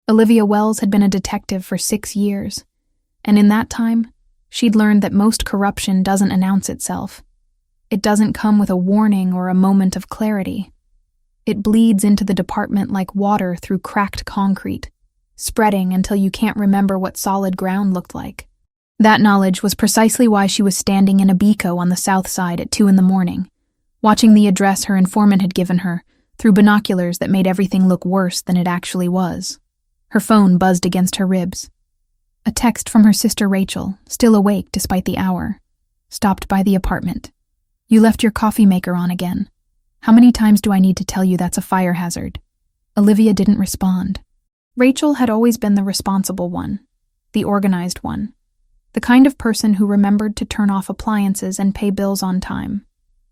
Olivia Wells had been a detective for 6 years, and in that time, she'd learned that most corruption doesn't announce itself. It doesn't come with a warning or a moment of clarity. It bleeds into the department like water through cracked concrete, spreading until you can't remember what solid ground looked like. That knowledge was precisely why she was standing in a Bico on the south side at 2 a.m, watching the address her informant had given her through binoculars that made everything look worse than it actually was. Her phone buzzed against her ribs. A text from her sister Rachel, still awake despite the hour, stopped by the apartment. "You left your coffee maker on again. How many times do I need to tell you that's a fire hazard?" Olivia didn't respond. Rachel had always been the responsible one, the organized one, the kind of person who remembered to turn off appliances and pay bills on time.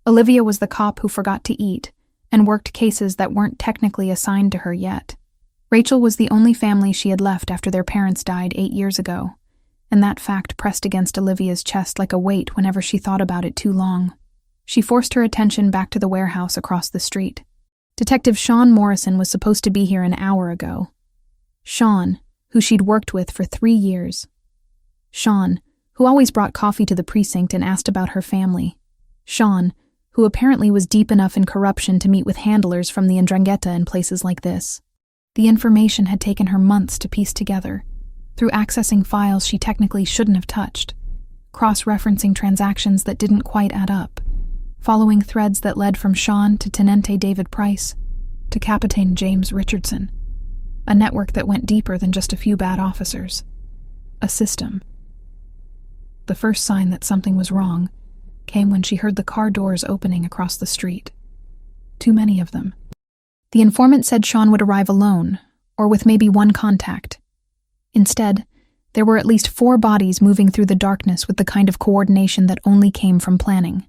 Olivia was the cop who forgot to eat and worked cases that weren't technically assigned to her yet. Rachel was the only family she had left after their parents died 8 years ago, and that fact pressed against Olivia's chest like a weight whenever she thought about it too long. She forced her attention back to the warehouse across the street. Detective Sean Morrison was supposed to be here an hour ago. Sean, who she'd worked with for 3 years. Sean, who always brought coffee to the precinct and asked about her family. Sean, who apparently was deep enough in corruption to meet with handlers from the Ndrangheta and places like this. The information had taken her months to piece together, through accessing files she technically shouldn't have touched, cross-referencing transactions that didn't quite add up, following threads that led from Sean to Tenente David Price to Captain James Richardson, a network that went deeper than just a few bad officers. A system. The first sign that something was wrong came when she heard the car doors opening across the street. Too many of them. The informant said Sean would arrive alone, or with maybe one contact. Instead, there were at least 4 bodies moving through the darkness with the kind of coordination that only came from planning.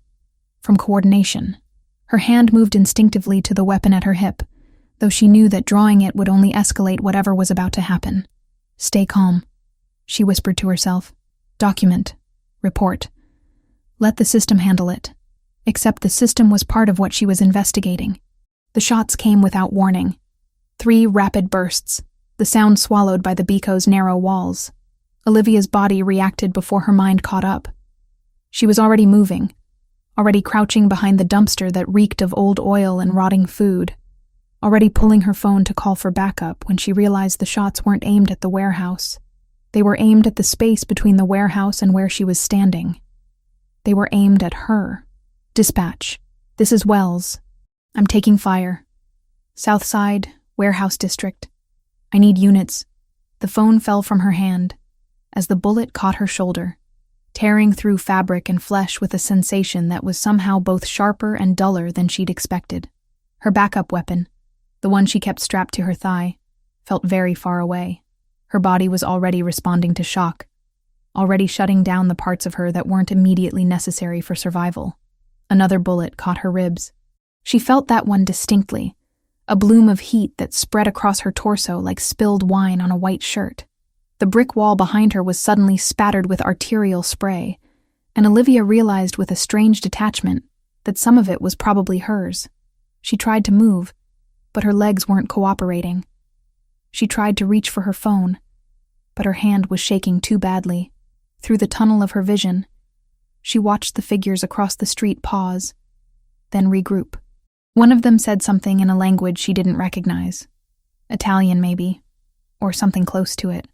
From coordination. Her hand moved instinctively to the weapon at her hip, though she knew that drawing it would only escalate whatever was about to happen. "Stay calm," she whispered to herself. "Document. Report. Let the system handle it." Except the system was part of what she was investigating. The shots came without warning. 3 rapid bursts, the sound swallowed by the Bico's narrow walls. Olivia's body reacted before her mind caught up. She was already moving, already crouching behind the dumpster that reeked of old oil and rotting food, already pulling her phone to call for backup when she realized the shots weren't aimed at the warehouse. They were aimed at the space between the warehouse and where she was standing. They were aimed at her. "Dispatch. This is Wells. I'm taking fire. South Side, Warehouse District. I need units." The phone fell from her hand as the bullet caught her shoulder, tearing through fabric and flesh with a sensation that was somehow both sharper and duller than she'd expected. Her backup weapon, the one she kept strapped to her thigh, felt very far away. Her body was already responding to shock, already shutting down the parts of her that weren't immediately necessary for survival. Another bullet caught her ribs. She felt that one distinctly, a bloom of heat that spread across her torso like spilled wine on a white shirt. The brick wall behind her was suddenly spattered with arterial spray, and Olivia realized with a strange detachment that some of it was probably hers. She tried to move, but her legs weren't cooperating. She tried to reach for her phone, but her hand was shaking too badly. Through the tunnel of her vision, she watched the figures across the street pause, then regroup. One of them said something in a language she didn't recognize. Italian, maybe, or something close to it.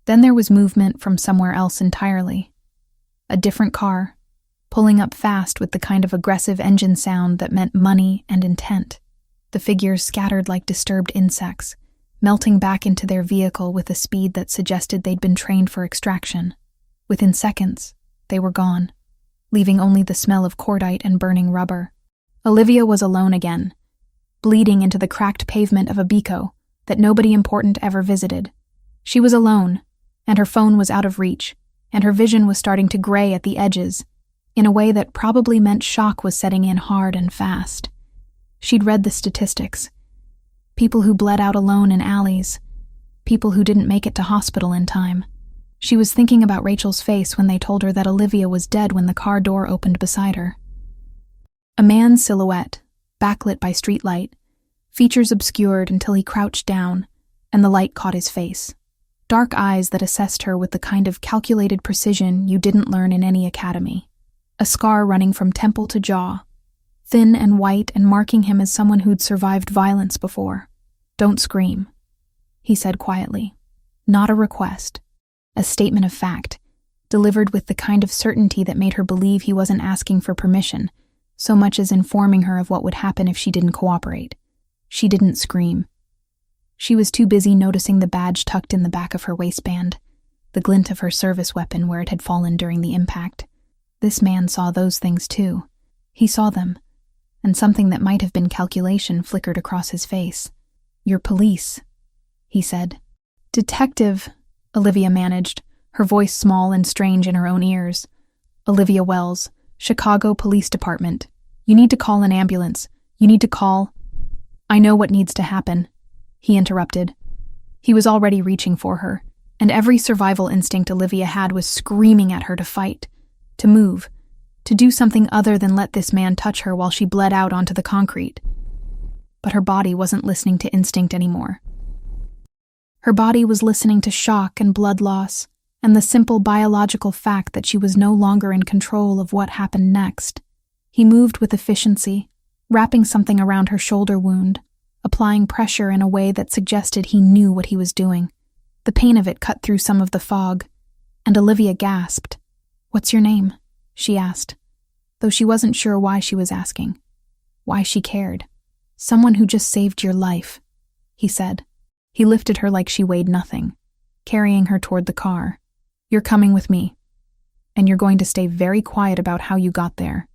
Then there was movement from somewhere else entirely. A different car, pulling up fast with the kind of aggressive engine sound that meant money and intent. The figures scattered like disturbed insects, melting back into their vehicle with a speed that suggested they'd been trained for extraction. Within seconds, they were gone, leaving only the smell of cordite and burning rubber. Olivia was alone again, bleeding into the cracked pavement of a Bico that nobody important ever visited. She was alone, and her phone was out of reach, and her vision was starting to gray at the edges, in a way that probably meant shock was setting in hard and fast. She'd read the statistics. People who bled out alone in alleys, people who didn't make it to hospital in time. She was thinking about Rachel's face when they told her that Olivia was dead when the car door opened beside her. A man's silhouette, backlit by streetlight, features obscured until he crouched down, and the light caught his face. Dark eyes that assessed her with the kind of calculated precision you didn't learn in any academy. A scar running from temple to jaw, thin and white and marking him as someone who'd survived violence before. "Don't scream," he said quietly. Not a request, a statement of fact, delivered with the kind of certainty that made her believe he wasn't asking for permission, so much as informing her of what would happen if she didn't cooperate. She didn't scream. She was too busy noticing the badge tucked in the back of her waistband, the glint of her service weapon where it had fallen during the impact. This man saw those things too. He saw them, and something that might have been calculation flickered across his face. "You're police," he said. "Detective," Olivia managed, her voice small and strange in her own ears. "Olivia Wells, Chicago Police Department. You need to call an ambulance. You need to call—" "I know what needs to happen," he interrupted. He was already reaching for her, and every survival instinct Olivia had was screaming at her to fight, to move, to do something other than let this man touch her while she bled out onto the concrete. But her body wasn't listening to instinct anymore. Her body was listening to shock and blood loss, and the simple biological fact that she was no longer in control of what happened next. He moved with efficiency, wrapping something around her shoulder wound, applying pressure in a way that suggested he knew what he was doing. The pain of it cut through some of the fog, and Olivia gasped. "What's your name?" she asked, though she wasn't sure why she was asking, why she cared. "Someone who just saved your life," he said. He lifted her like she weighed nothing, carrying her toward the car. "You're coming with me, and you're going to stay very quiet about how you got there."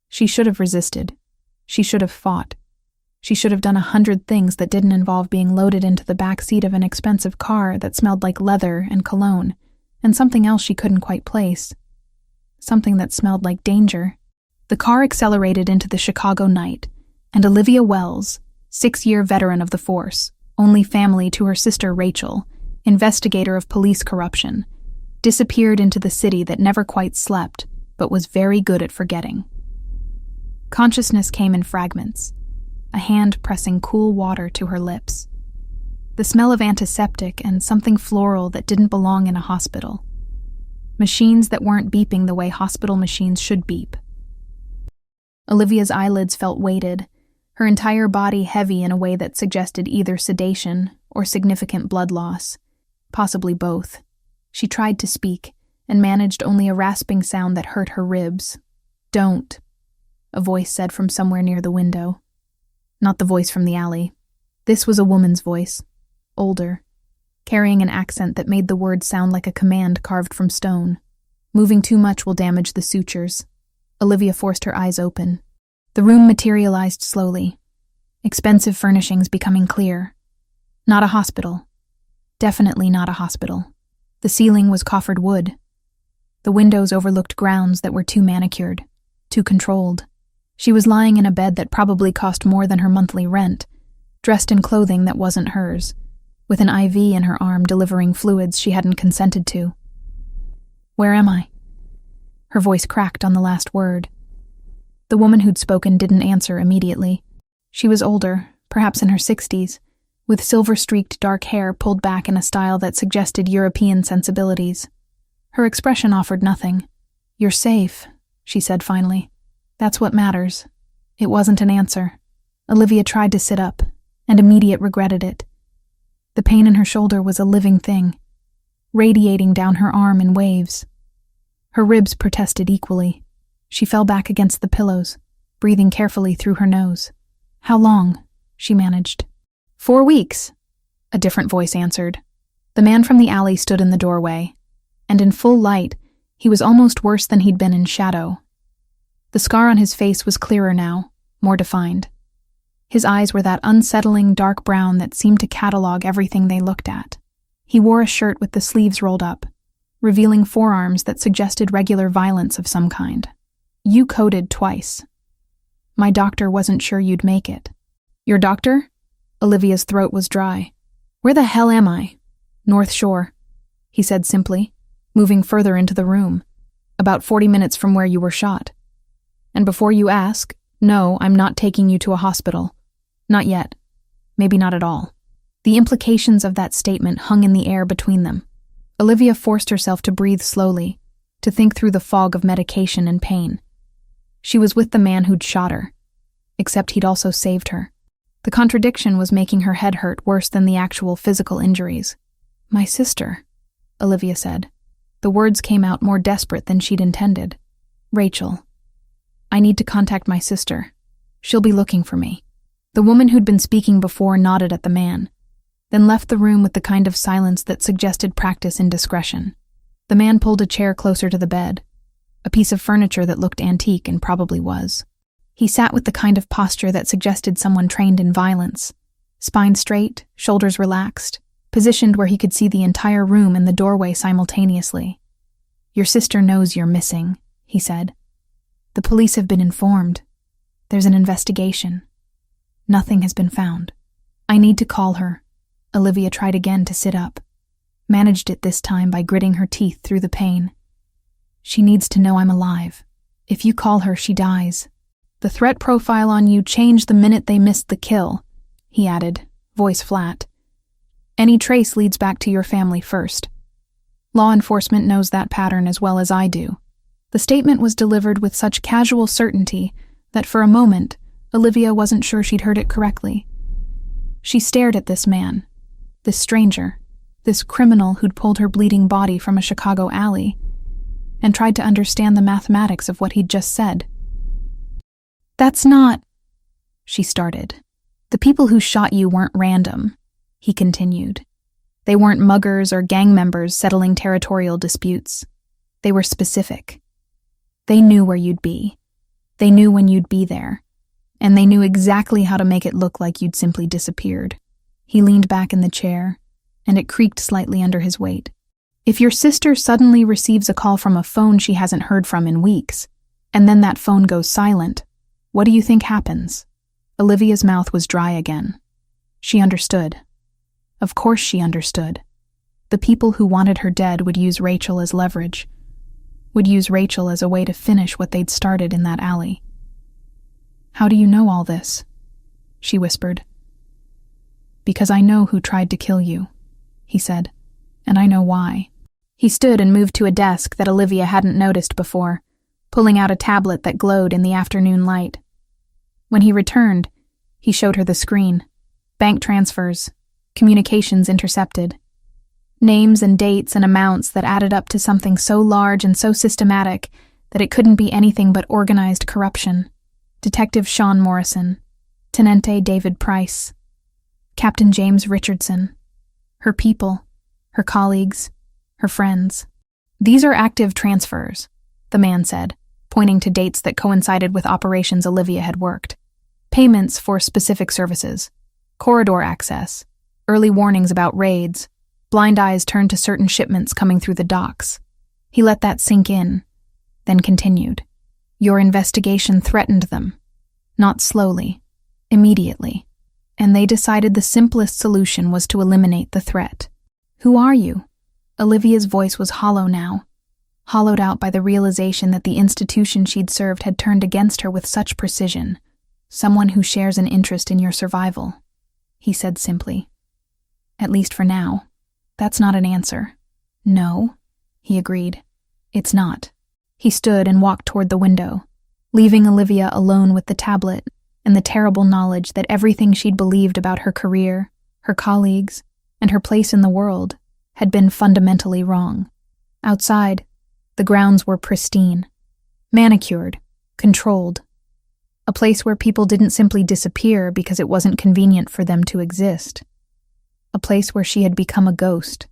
She should have resisted. She should have fought. She should have done 100 things that didn't involve being loaded into the back seat of an expensive car that smelled like leather and cologne, and something else she couldn't quite place. Something that smelled like danger. The car accelerated into the Chicago night, and Olivia Wells, 6-year veteran of the force, only family to her sister Rachel, investigator of police corruption, disappeared into the city that never quite slept, but was very good at forgetting. Consciousness came in fragments, a hand pressing cool water to her lips. The smell of antiseptic and something floral that didn't belong in a hospital. Machines that weren't beeping the way hospital machines should beep. Olivia's eyelids felt weighted, her entire body heavy in a way that suggested either sedation or significant blood loss, possibly both. She tried to speak, and managed only a rasping sound that hurt her ribs. "Don't," a voice said from somewhere near the window. Not the voice from the alley. This was a woman's voice, older, carrying an accent that made the words sound like a command carved from stone. "Moving too much will damage the sutures." Olivia forced her eyes open. The room materialized slowly, expensive furnishings becoming clear. Not a hospital. Definitely not a hospital. The ceiling was coffered wood. The windows overlooked grounds that were too manicured, too controlled. She was lying in a bed that probably cost more than her monthly rent, dressed in clothing that wasn't hers, with an IV in her arm delivering fluids she hadn't consented to. "Where am I?" Her voice cracked on the last word. The woman who'd spoken didn't answer immediately. She was older, perhaps in her 60s, with silver-streaked dark hair pulled back in a style that suggested European sensibilities. Her expression offered nothing. "You're safe," she said finally. "That's what matters." It wasn't an answer. Olivia tried to sit up, and immediately regretted it. The pain in her shoulder was a living thing, radiating down her arm in waves. Her ribs protested equally. She fell back against the pillows, breathing carefully through her nose. "How long?" she managed. 4 weeks, a different voice answered. The man from the alley stood in the doorway, and in full light, he was almost worse than he'd been in shadow. The scar on his face was clearer now, more defined. His eyes were that unsettling dark brown that seemed to catalog everything they looked at. He wore a shirt with the sleeves rolled up, revealing forearms that suggested regular violence of some kind. "You coded twice. My doctor wasn't sure you'd make it." "Your doctor?" Olivia's throat was dry. "Where the hell am I?" "North Shore," he said simply, moving further into the room. "About 40 minutes from where you were shot. And before you ask, no, I'm not taking you to a hospital. Not yet. Maybe not at all." The implications of that statement hung in the air between them. Olivia forced herself to breathe slowly, to think through the fog of medication and pain. She was with the man who'd shot her, except he'd also saved her. The contradiction was making her head hurt worse than the actual physical injuries. "My sister," Olivia said. The words came out more desperate than she'd intended. "Rachel. I need to contact my sister. She'll be looking for me." The woman who'd been speaking before nodded at the man, then left the room with the kind of silence that suggested practice in discretion. The man pulled a chair closer to the bed, a piece of furniture that looked antique and probably was. He sat with the kind of posture that suggested someone trained in violence, spine straight, shoulders relaxed, positioned where he could see the entire room and the doorway simultaneously. "Your sister knows you're missing," he said. "The police have been informed. There's an investigation. Nothing has been found. I need to call her." Olivia tried again to sit up, managed it this time by gritting her teeth through the pain. "She needs to know I'm alive. If you call her, she dies. The threat profile on you changed the minute they missed the kill," he added, voice flat. "Any trace leads back to your family first. Law enforcement knows that pattern as well as I do." The statement was delivered with such casual certainty that for a moment, Olivia wasn't sure she'd heard it correctly. She stared at this man, this stranger, this criminal who'd pulled her bleeding body from a Chicago alley, and tried to understand the mathematics of what he'd just said. "That's not," she started. "The people who shot you weren't random," he continued. "They weren't muggers or gang members settling territorial disputes. They were specific. They knew where you'd be. They knew when you'd be there. And they knew exactly how to make it look like you'd simply disappeared." He leaned back in the chair, and it creaked slightly under his weight. "If your sister suddenly receives a call from a phone she hasn't heard from in weeks, and then that phone goes silent, what do you think happens?" Olivia's mouth was dry again. She understood. Of course she understood. The people who wanted her dead would use Rachel as leverage, would use Rachel as a way to finish what they'd started in that alley. "How do you know all this?" she whispered. "Because I know who tried to kill you," he said, "and I know why." He stood and moved to a desk that Olivia hadn't noticed before, pulling out a tablet that glowed in the afternoon light. When he returned, he showed her the screen. Bank transfers, communications intercepted. Names and dates and amounts that added up to something so large and so systematic that it couldn't be anything but organized corruption. Detective Sean Morrison, Tenente David Price, Captain James Richardson, her people, her colleagues, her friends. "These are active transfers," the man said, pointing to dates that coincided with operations Olivia had worked. "Payments for specific services, corridor access, early warnings about raids, blind eyes turned to certain shipments coming through the docks." He let that sink in, then continued. "Your investigation threatened them. Not slowly, immediately. And they decided the simplest solution was to eliminate the threat." "Who are you?" Olivia's voice was hollow now, hollowed out by the realization that the institution she'd served had turned against her with such precision. "Someone who shares an interest in your survival," he said simply. "At least for now." "That's not an answer." "No," he agreed. "It's not." He stood and walked toward the window, leaving Olivia alone with the tablet and the terrible knowledge that everything she'd believed about her career, her colleagues, and her place in the world had been fundamentally wrong. Outside, the grounds were pristine, manicured, controlled. A place where people didn't simply disappear because it wasn't convenient for them to exist. A place where she had become a ghost.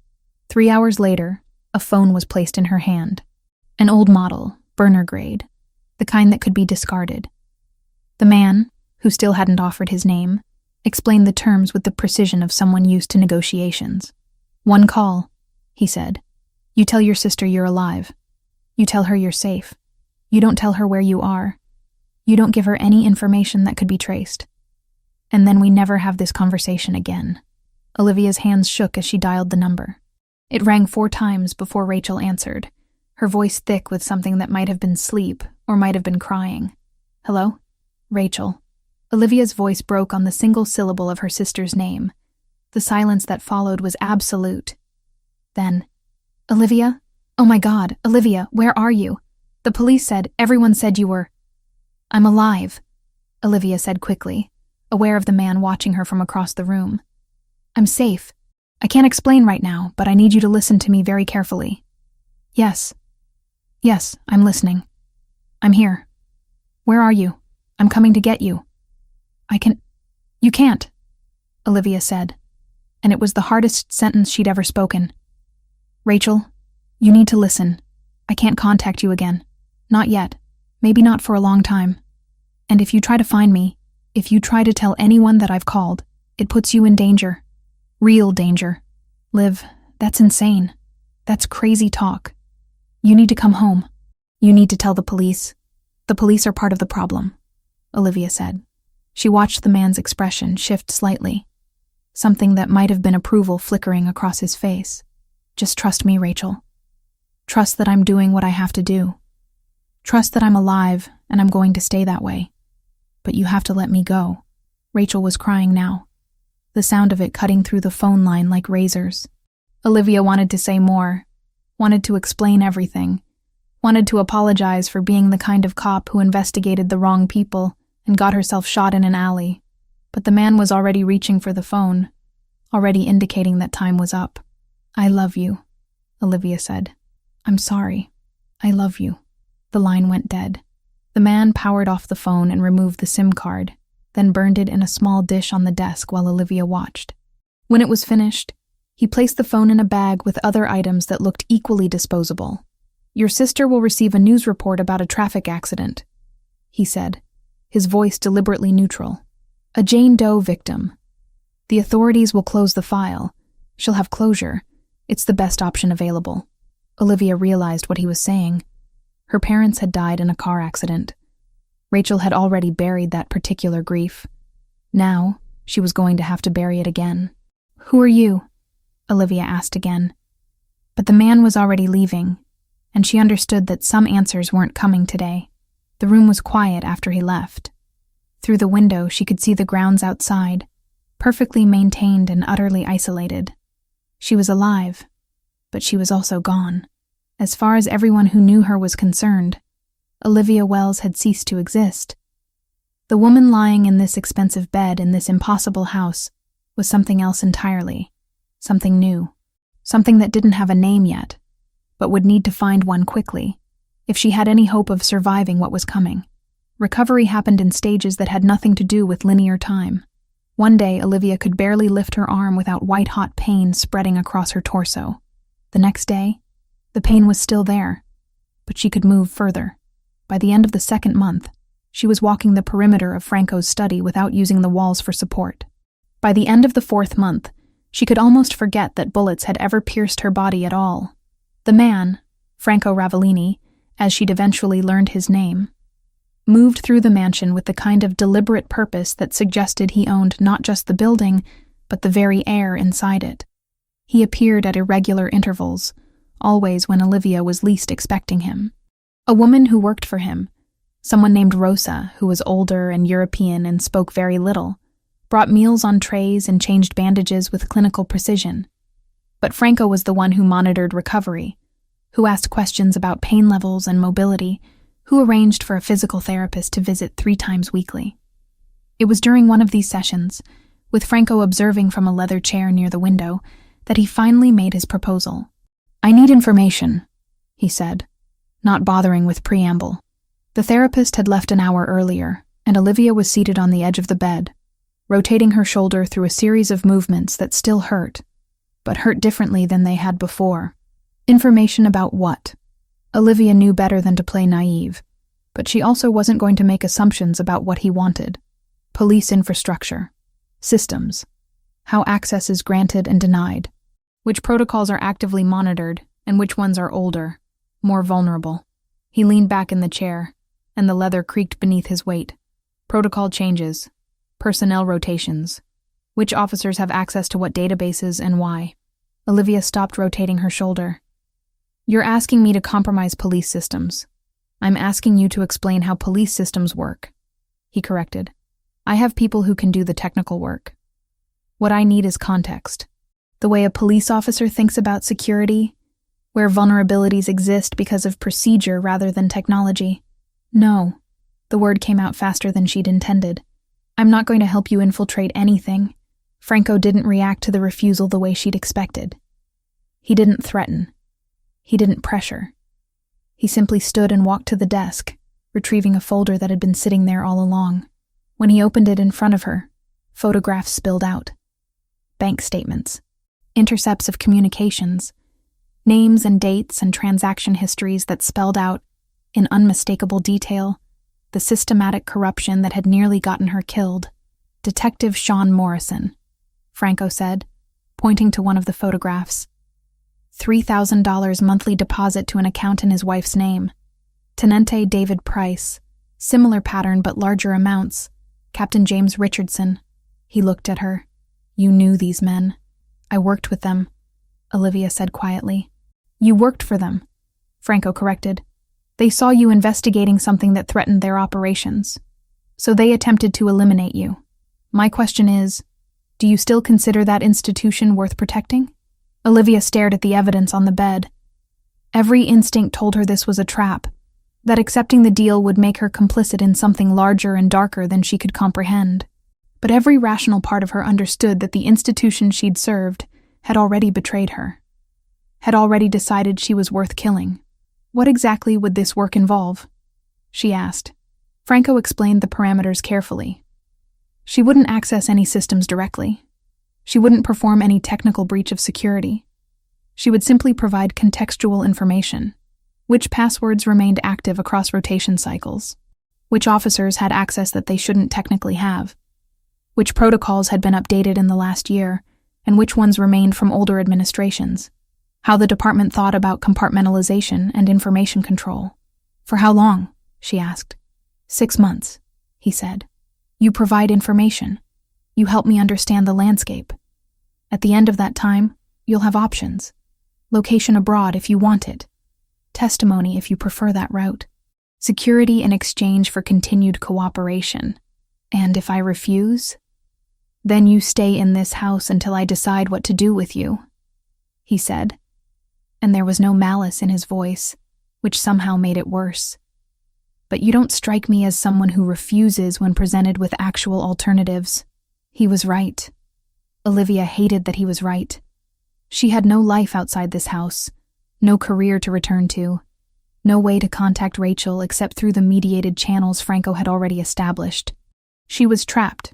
3 hours later, a phone was placed in her hand. An old model, burner grade, the kind that could be discarded. The man, who still hadn't offered his name, explained the terms with the precision of someone used to negotiations. "One call," he said. "You tell your sister you're alive. You tell her you're safe. You don't tell her where you are. You don't give her any information that could be traced. And then we never have this conversation again." Olivia's hands shook as she dialed the number. It rang 4 times before Rachel answered, her voice thick with something that might have been sleep or might have been crying. "Hello? Rachel." Olivia's voice broke on the single syllable of her sister's name, The silence that followed was absolute. Then, "Olivia? Oh my God, Olivia, where are you? The police said, everyone said you were—" "I'm alive," Olivia said quickly, aware of the man watching her from across the room. "I'm safe. I can't explain right now, but I need you to listen to me very carefully." Yes, I'm listening. I'm here. Where are you? I'm coming to get you." You can't," Olivia said, and it was the hardest sentence she'd ever spoken. "Rachel, you need to listen. I can't contact you again. Not yet. Maybe not for a long time. And if you try to find me, if you try to tell anyone that I've called, it puts you in danger. Real danger. Liv, that's insane. That's crazy talk. You need to come home. You need to tell the police. The police are part of the problem," Olivia said. She watched the man's expression shift slightly, something that might have been approval flickering across his face. "Just trust me, Rachel. Trust that I'm doing what I have to do. Trust that I'm alive and I'm going to stay that way. But you have to let me go." Rachel was crying now, the sound of it cutting through the phone line like razors. Olivia wanted to say more, wanted to explain everything, wanted to apologize for being the kind of cop who investigated the wrong people and got herself shot in an alley. But the man was already reaching for the phone, already indicating that time was up. "I love you," Olivia said. "I'm sorry. I love you." The line went dead. The man powered off the phone and removed the SIM card, then burned it in a small dish on the desk while Olivia watched. When it was finished, he placed the phone in a bag with other items that looked equally disposable. "Your sister will receive a news report about a traffic accident," he said, his voice deliberately neutral. "A Jane Doe victim. The authorities will close the file. She'll have closure. It's the best option available." Olivia realized what he was saying. Her parents had died in a car accident. Rachel had already buried that particular grief. Now, she was going to have to bury it again. "Who are you?" Olivia asked again. But the man was already leaving, and she understood that some answers weren't coming today. The room was quiet after he left. Through the window, she could see the grounds outside, perfectly maintained and utterly isolated. She was alive, but she was also gone. As far as everyone who knew her was concerned, Olivia Wells had ceased to exist. The woman lying in this expensive bed in this impossible house was something else entirely, something new, something that didn't have a name yet, but would need to find one quickly, if she had any hope of surviving what was coming. Recovery happened in stages that had nothing to do with linear time. One day, Olivia could barely lift her arm without white-hot pain spreading across her torso. The next day, the pain was still there, but she could move further. By the end of the second month, she was walking the perimeter of Franco's study without using the walls for support. By the end of the fourth month, she could almost forget that bullets had ever pierced her body at all. The man, Franco Ravellini, as she'd eventually learned his name, moved through the mansion with the kind of deliberate purpose that suggested he owned not just the building, but the very air inside it. He appeared at irregular intervals, always when Olivia was least expecting him. A woman who worked for him, someone named Rosa, who was older and European and spoke very little, brought meals on trays and changed bandages with clinical precision. But Franco was the one who monitored recovery, who asked questions about pain levels and mobility, who arranged for a physical therapist to visit 3 times weekly. It was during one of these sessions, with Franco observing from a leather chair near the window, that he finally made his proposal. "I need information," he said, not bothering with preamble. The therapist had left an hour earlier, and Olivia was seated on the edge of the bed, rotating her shoulder through a series of movements that still hurt, but hurt differently than they had before. Information about what? Olivia knew better than to play naive, but she also wasn't going to make assumptions about what he wanted. Police infrastructure, systems, how access is granted and denied, which protocols are actively monitored and which ones are older, more vulnerable. He leaned back in the chair, and the leather creaked beneath his weight. Protocol changes, personnel rotations, which officers have access to what databases and why. Olivia stopped rotating her shoulder. "You're asking me to compromise police systems. I'm asking you to explain how police systems work," he corrected. "I have people who can do the technical work." What I need is context. The way a police officer thinks about security, where vulnerabilities exist because of procedure rather than technology. No. The word came out faster than she'd intended. I'm not going to help you infiltrate anything. Franco didn't react to the refusal the way she'd expected. He didn't threaten. He didn't pressure. He simply stood and walked to the desk, retrieving a folder that had been sitting there all along. When he opened it in front of her, photographs spilled out. Bank statements, intercepts of communications, names and dates and transaction histories that spelled out, in unmistakable detail, the systematic corruption that had nearly gotten her killed. Detective Sean Morrison, Franco said, pointing to one of the photographs. $3,000 monthly deposit to an account in his wife's name. Tenente David Price, similar pattern but larger amounts. Captain James Richardson. He looked at her. You knew these men. I worked with them, Olivia said quietly. You worked for them, Franco corrected. They saw you investigating something that threatened their operations. So they attempted to eliminate you. My question is, do you still consider that institution worth protecting? Olivia stared at the evidence on the bed. Every instinct told her this was a trap, that accepting the deal would make her complicit in something larger and darker than she could comprehend. But every rational part of her understood that the institution she'd served had already betrayed her, had already decided she was worth killing. What exactly would this work involve? She asked. Franco explained the parameters carefully. She wouldn't access any systems directly. She wouldn't perform any technical breach of security. She would simply provide contextual information. Which passwords remained active across rotation cycles? Which officers had access that they shouldn't technically have? Which protocols had been updated in the last year, and which ones remained from older administrations? How the department thought about compartmentalization and information control. For how long? She asked. 6 months, he said. You provide information. You help me understand the landscape. At the end of that time, you'll have options. Location abroad if you want it. Testimony if you prefer that route. Security in exchange for continued cooperation. And if I refuse, then you stay in this house until I decide what to do with you, he said. And there was no malice in his voice, which somehow made it worse. But you don't strike me as someone who refuses when presented with actual alternatives. He was right. Olivia hated that he was right. She had no life outside this house, no career to return to, no way to contact Rachel except through the mediated channels Franco had already established. She was trapped,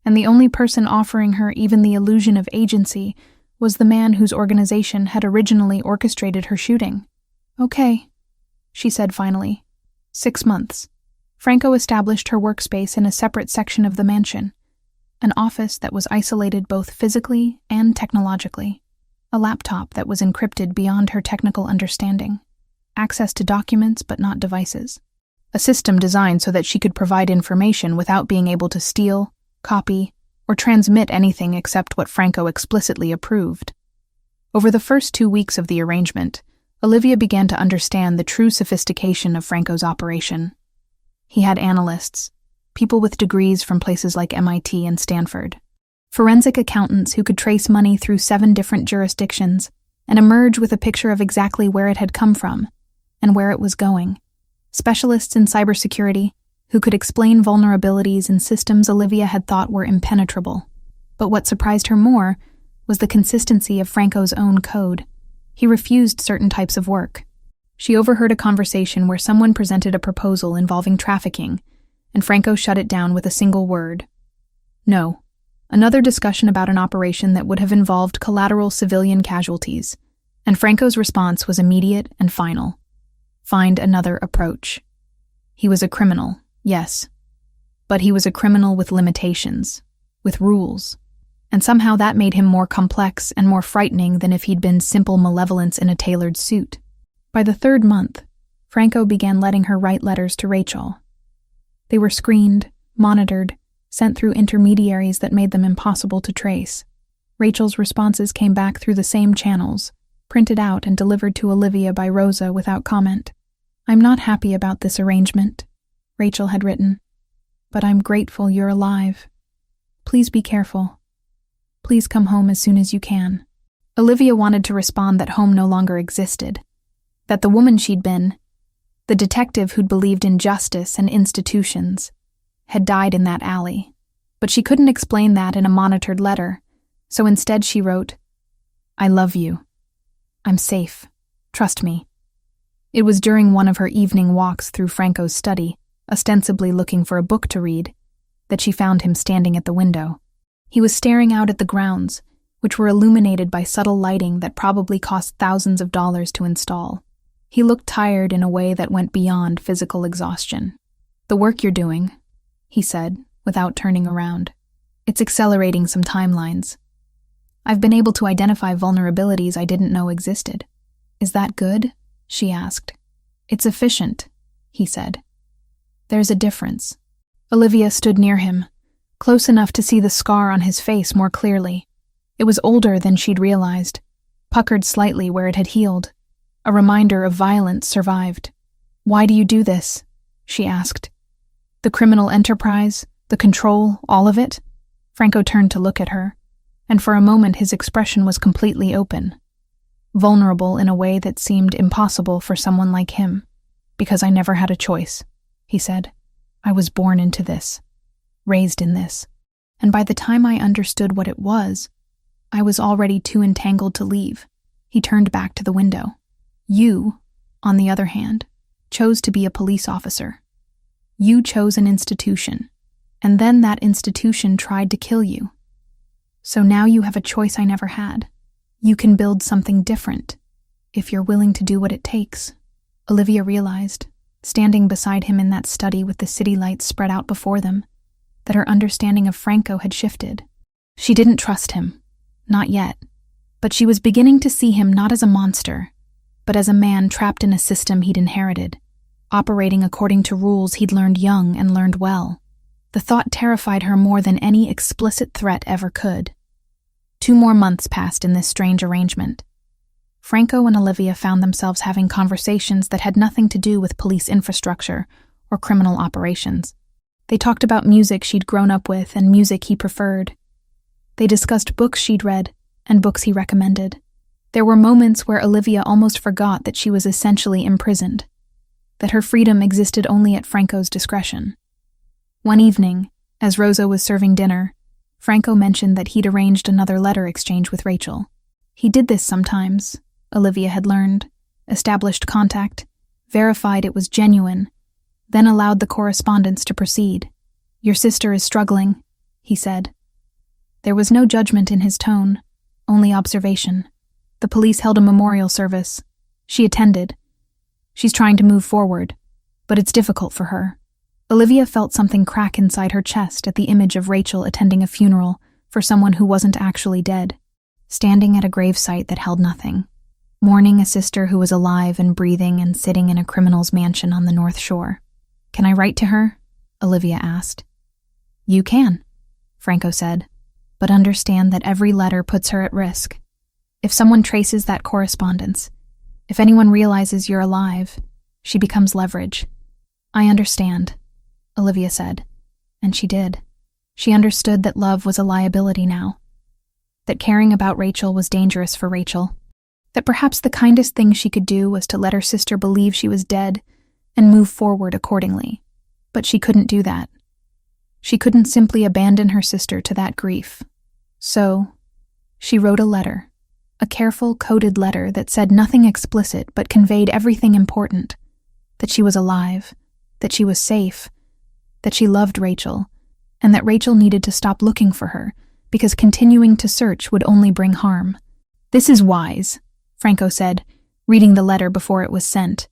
and the only person offering her even the illusion of agency was the man whose organization had originally orchestrated her shooting. Okay, she said finally. 6 months. Franco established her workspace in a separate section of the mansion, an office that was isolated both physically and technologically, a laptop that was encrypted beyond her technical understanding, access to documents but not devices, a system designed so that she could provide information without being able to steal, copy, or transmit anything except what Franco explicitly approved. Over the first 2 weeks of the arrangement, Olivia began to understand the true sophistication of Franco's operation. He had analysts, people with degrees from places like MIT and Stanford, forensic accountants who could trace money through 7 different jurisdictions and emerge with a picture of exactly where it had come from and where it was going, specialists in cybersecurity who could explain vulnerabilities in systems Olivia had thought were impenetrable. But what surprised her more was the consistency of Franco's own code. He refused certain types of work. She overheard a conversation where someone presented a proposal involving trafficking, and Franco shut it down with a single word. No. Another discussion about an operation that would have involved collateral civilian casualties, and Franco's response was immediate and final. Find another approach. He was a criminal, yes, but he was a criminal with limitations, with rules, and somehow that made him more complex and more frightening than if he'd been simple malevolence in a tailored suit. By the 3rd month, Franco began letting her write letters to Rachel. They were screened, monitored, sent through intermediaries that made them impossible to trace. Rachel's responses came back through the same channels, printed out and delivered to Olivia by Rosa without comment. I'm not happy about this arrangement, Rachel had written, but I'm grateful you're alive. Please be careful. Please come home as soon as you can. Olivia wanted to respond that home no longer existed, that the woman she'd been, the detective who'd believed in justice and institutions, had died in that alley. But she couldn't explain that in a monitored letter, so instead she wrote, "I love you. I'm safe. Trust me." It was during one of her evening walks through Franco's study, ostensibly looking for a book to read, that she found him standing at the window. He was staring out at the grounds, which were illuminated by subtle lighting that probably cost thousands of dollars to install. He looked tired in a way that went beyond physical exhaustion. "The work you're doing," he said, without turning around. "It's accelerating some timelines. I've been able to identify vulnerabilities I didn't know existed." "Is that good?" she asked. "It's efficient," he said. "There's a difference." Olivia stood near him, close enough to see the scar on his face more clearly. It was older than she'd realized, puckered slightly where it had healed. A reminder of violence survived. "Why do you do this?" she asked. "The criminal enterprise, the control, all of it?" Franco turned to look at her, and for a moment his expression was completely open, vulnerable in a way that seemed impossible for someone like him. "Because I never had a choice," he said. "I was born into this, raised in this, and by the time I understood what it was, I was already too entangled to leave." He turned back to the window. "You, on the other hand, chose to be a police officer. You chose an institution, and then that institution tried to kill you. So now you have a choice I never had. You can build something different, if you're willing to do what it takes." Olivia realized, standing beside him in that study with the city lights spread out before them, that her understanding of Franco had shifted. She didn't trust him, not yet, but she was beginning to see him not as a monster, but as a man trapped in a system he'd inherited, operating according to rules he'd learned young and learned well. The thought terrified her more than any explicit threat ever could. 2 more months passed in this strange arrangement. Franco and Olivia found themselves having conversations that had nothing to do with police infrastructure or criminal operations. They talked about music she'd grown up with and music he preferred. They discussed books she'd read and books he recommended. There were moments where Olivia almost forgot that she was essentially imprisoned, that her freedom existed only at Franco's discretion. One evening, as Rosa was serving dinner, Franco mentioned that he'd arranged another letter exchange with Rachel. He did this sometimes, Olivia had learned, established contact, verified it was genuine, then allowed the correspondence to proceed. "Your sister is struggling," he said. There was no judgment in his tone, only observation. The police held a memorial service. She attended. She's trying to move forward, but it's difficult for her. Olivia felt something crack inside her chest at the image of Rachel attending a funeral for someone who wasn't actually dead, standing at a gravesite that held nothing, mourning a sister who was alive and breathing and sitting in a criminal's mansion on the North Shore. "Can I write to her?" Olivia asked. "You can," Franco said, "but understand that every letter puts her at risk. If someone traces that correspondence, if anyone realizes you're alive, she becomes leverage." "I understand," Olivia said, and she did. She understood that love was a liability now, that caring about Rachel was dangerous for Rachel, that perhaps the kindest thing she could do was to let her sister believe she was dead and move forward accordingly. But she couldn't do that. She couldn't simply abandon her sister to that grief. So, she wrote a letter, a careful, coded letter that said nothing explicit but conveyed everything important, that she was alive, that she was safe, that she loved Rachel, and that Rachel needed to stop looking for her because continuing to search would only bring harm. "This is wise," Franco said, reading the letter before it was sent.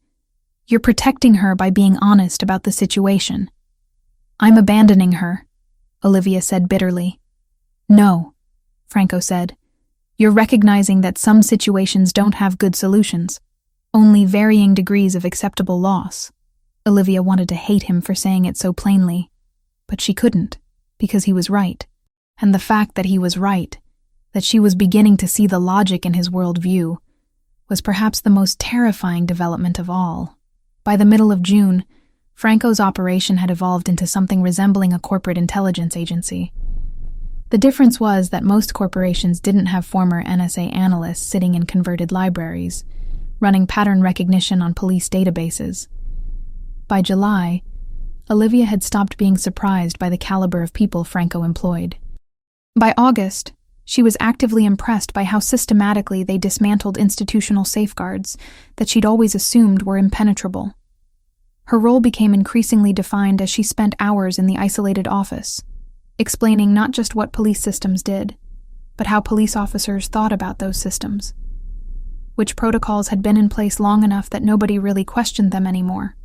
"You're protecting her by being honest about the situation." "I'm abandoning her," Olivia said bitterly. "No," Franco said. "You're recognizing that some situations don't have good solutions, only varying degrees of acceptable loss." Olivia wanted to hate him for saying it so plainly, but she couldn't, because he was right. And the fact that he was right, that she was beginning to see the logic in his worldview, was perhaps the most terrifying development of all. By the middle of June, Franco's operation had evolved into something resembling a corporate intelligence agency. The difference was that most corporations didn't have former NSA analysts sitting in converted libraries, running pattern recognition on police databases. By July, Olivia had stopped being surprised by the caliber of people Franco employed. By August, she was actively impressed by how systematically they dismantled institutional safeguards that she'd always assumed were impenetrable. Her role became increasingly defined as she spent hours in the isolated office, explaining not just what police systems did, but how police officers thought about those systems, which protocols had been in place long enough that nobody really questioned them anymore,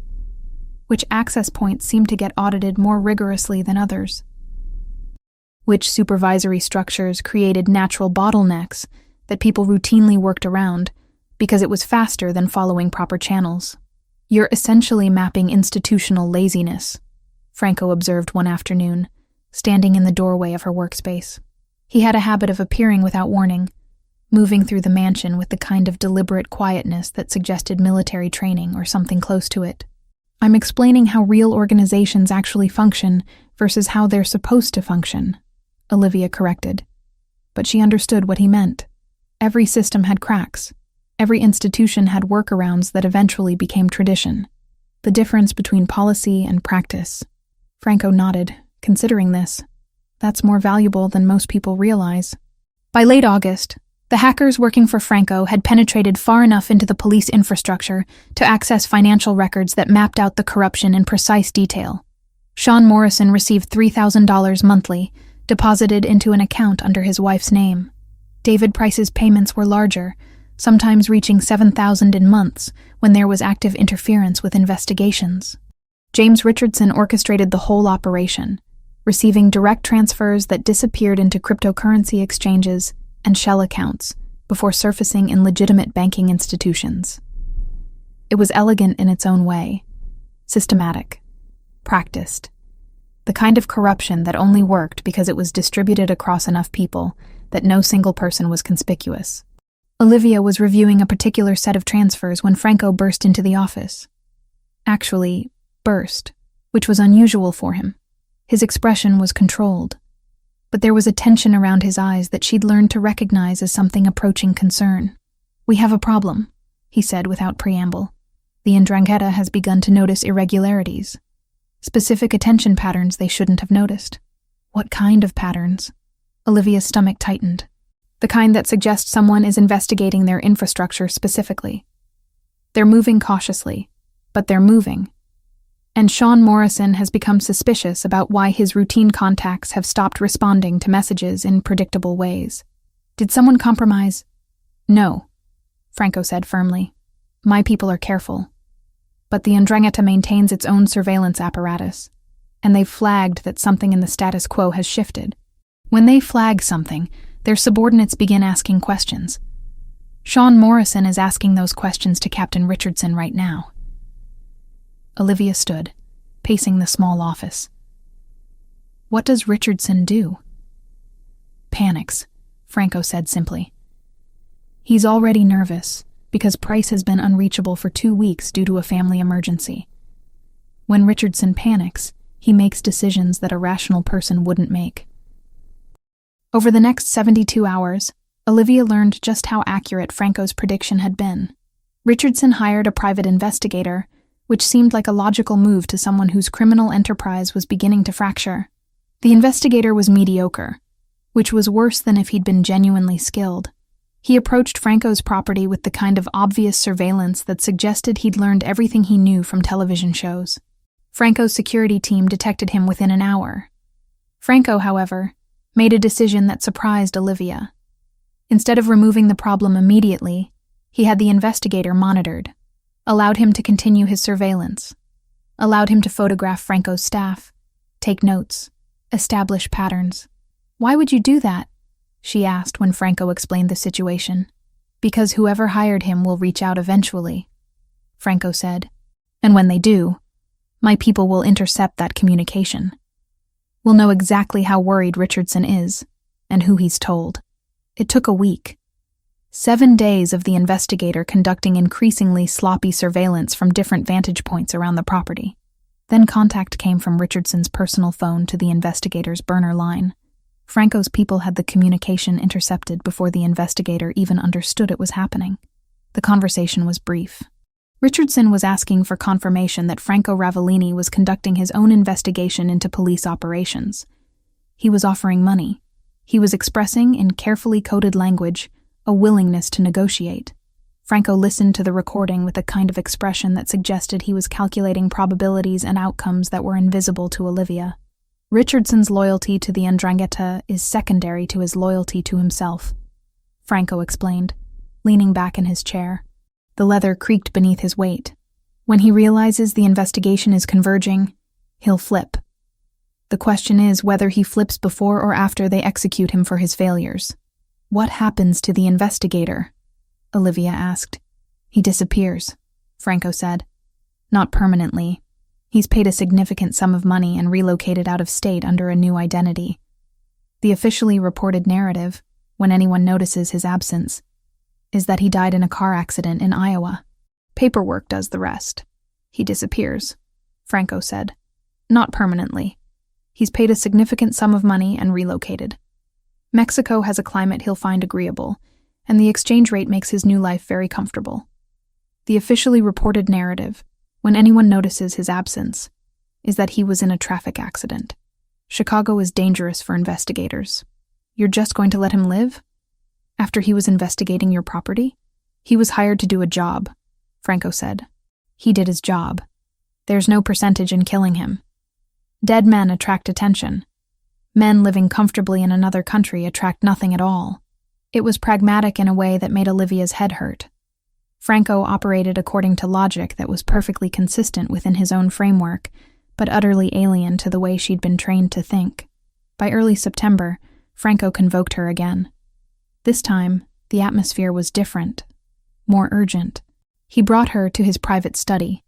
which access points seemed to get audited more rigorously than others, which supervisory structures created natural bottlenecks that people routinely worked around because it was faster than following proper channels. "You're essentially mapping institutional laziness," Franco observed one afternoon, standing in the doorway of her workspace. He had a habit of appearing without warning, moving through the mansion with the kind of deliberate quietness that suggested military training or something close to it. "I'm explaining how real organizations actually function versus how they're supposed to function," Olivia corrected. But she understood what he meant. Every system had cracks. Every institution had workarounds that eventually became tradition. The difference between policy and practice. Franco nodded, considering this. That's more valuable than most people realize. By late August, the hackers working for Franco had penetrated far enough into the police infrastructure to access financial records that mapped out the corruption in precise detail. Sean Morrison received $3,000 monthly, deposited into an account under his wife's name. David Price's payments were larger, sometimes reaching $7,000 in months when there was active interference with investigations. James Richardson orchestrated the whole operation, receiving direct transfers that disappeared into cryptocurrency exchanges and shell accounts before surfacing in legitimate banking institutions. It was elegant in its own way, systematic, practiced, the kind of corruption that only worked because it was distributed across enough people that no single person was conspicuous. Olivia was reviewing a particular set of transfers when Franco burst into the office. Actually, burst, which was unusual for him. His expression was controlled, but there was a tension around his eyes that she'd learned to recognize as something approaching concern. "We have a problem," he said without preamble. "The 'Ndrangheta has begun to notice irregularities. Specific attention patterns they shouldn't have noticed." "What kind of patterns?" Olivia's stomach tightened. "The kind that suggest someone is investigating their infrastructure specifically. They're moving cautiously, but they're moving. And Sean Morrison has become suspicious about why his routine contacts have stopped responding to messages in predictable ways. Did someone compromise?" "No," Franco said firmly. "My people are careful. But the 'Ndrangheta maintains its own surveillance apparatus, and they've flagged that something in the status quo has shifted. When they flag something, their subordinates begin asking questions. Sean Morrison is asking those questions to Captain Richardson right now." Olivia stood, pacing the small office. "What does Richardson do?" "Panics," Franco said simply. "He's already nervous because Price has been unreachable for 2 weeks due to a family emergency. When Richardson panics, he makes decisions that a rational person wouldn't make." Over the next 72 hours, Olivia learned just how accurate Franco's prediction had been. Richardson hired a private investigator, which seemed like a logical move to someone whose criminal enterprise was beginning to fracture. The investigator was mediocre, which was worse than if he'd been genuinely skilled. He approached Franco's property with the kind of obvious surveillance that suggested he'd learned everything he knew from television shows. Franco's security team detected him within an hour. Franco, however, made a decision that surprised Olivia. Instead of removing the problem immediately, he had the investigator monitored, allowed him to continue his surveillance, allowed him to photograph Franco's staff, take notes, establish patterns. "Why would you do that?" she asked when Franco explained the situation. "Because whoever hired him will reach out eventually," Franco said. "And when they do, my people will intercept that communication. We'll know exactly how worried Richardson is, and who he's told." It took a week. 7 days of the investigator conducting increasingly sloppy surveillance from different vantage points around the property. Then contact came from Richardson's personal phone to the investigator's burner line. Franco's people had the communication intercepted before the investigator even understood it was happening. The conversation was brief. Richardson was asking for confirmation that Franco Ravellini was conducting his own investigation into police operations. He was offering money. He was expressing, in carefully coded language, a willingness to negotiate. Franco listened to the recording with a kind of expression that suggested he was calculating probabilities and outcomes that were invisible to Olivia. Richardson's loyalty to the 'Ndrangheta is secondary to his loyalty to himself, Franco explained, leaning back in his chair. The leather creaked beneath his weight. When he realizes the investigation is converging, he'll flip. The question is whether he flips before or after they execute him for his failures. What happens to the investigator? Olivia asked. He disappears, Franco said. Not permanently. He's paid a significant sum of money and relocated out of state under a new identity. The officially reported narrative, when anyone notices his absence, is that he died in a car accident in Iowa. Paperwork does the rest. He disappears, Franco said. Not permanently. He's paid a significant sum of money and relocated. Mexico has a climate he'll find agreeable, and the exchange rate makes his new life very comfortable. The officially reported narrative, when anyone notices his absence, is that he was in a traffic accident. Chicago is dangerous for investigators. You're just going to let him live? After he was investigating your property? He was hired to do a job, Franco said. He did his job. There's no percentage in killing him. Dead men attract attention. Men living comfortably in another country attract nothing at all. It was pragmatic in a way that made Olivia's head hurt. Franco operated according to logic that was perfectly consistent within his own framework, but utterly alien to the way she'd been trained to think. By early September, Franco convoked her again. This time, the atmosphere was different, more urgent. He brought her to his private study,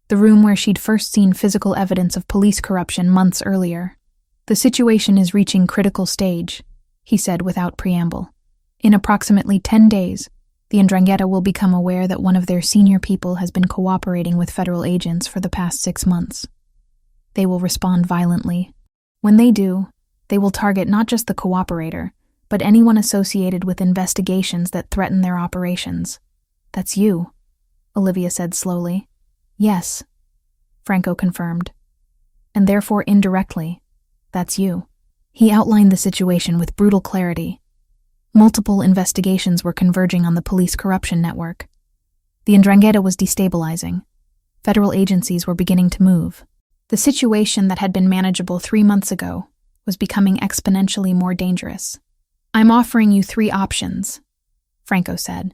the room where she'd first seen physical evidence of police corruption months earlier. The situation is reaching critical stage, he said without preamble. In approximately 10 days, the 'Ndrangheta will become aware that one of their senior people has been cooperating with federal agents for the past 6 months. They will respond violently. When they do, they will target not just the cooperator, but anyone associated with investigations that threaten their operations. That's you, Olivia said slowly. Yes, Franco confirmed. And therefore indirectly, that's you. He outlined the situation with brutal clarity. Multiple investigations were converging on the police corruption network. The 'Ndrangheta was destabilizing. Federal agencies were beginning to move. The situation that had been manageable 3 months ago was becoming exponentially more dangerous. I'm offering you 3 options, Franco said.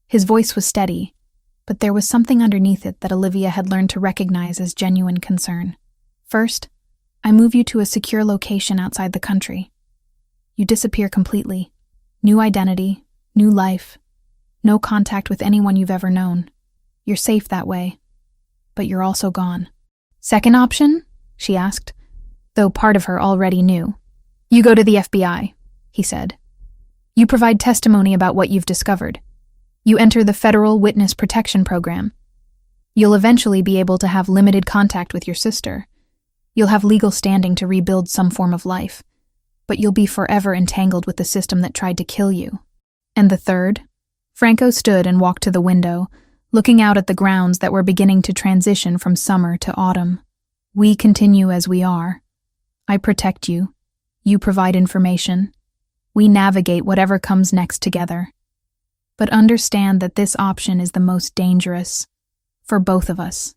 His voice was steady, but there was something underneath it that Olivia had learned to recognize as genuine concern. First, I move you to a secure location outside the country. You disappear completely. New identity, new life, no contact with anyone you've ever known. You're safe that way, but you're also gone. Second option? She asked, though part of her already knew. You go to the FBI, he said. You provide testimony about what you've discovered. You enter the Federal Witness Protection Program. You'll eventually be able to have limited contact with your sister. You'll have legal standing to rebuild some form of life, but you'll be forever entangled with the system that tried to kill you. And the third? Franco stood and walked to the window, looking out at the grounds that were beginning to transition from summer to autumn. We continue as we are. I protect you. You provide information. We navigate whatever comes next together. But understand that this option is the most dangerous. For both of us.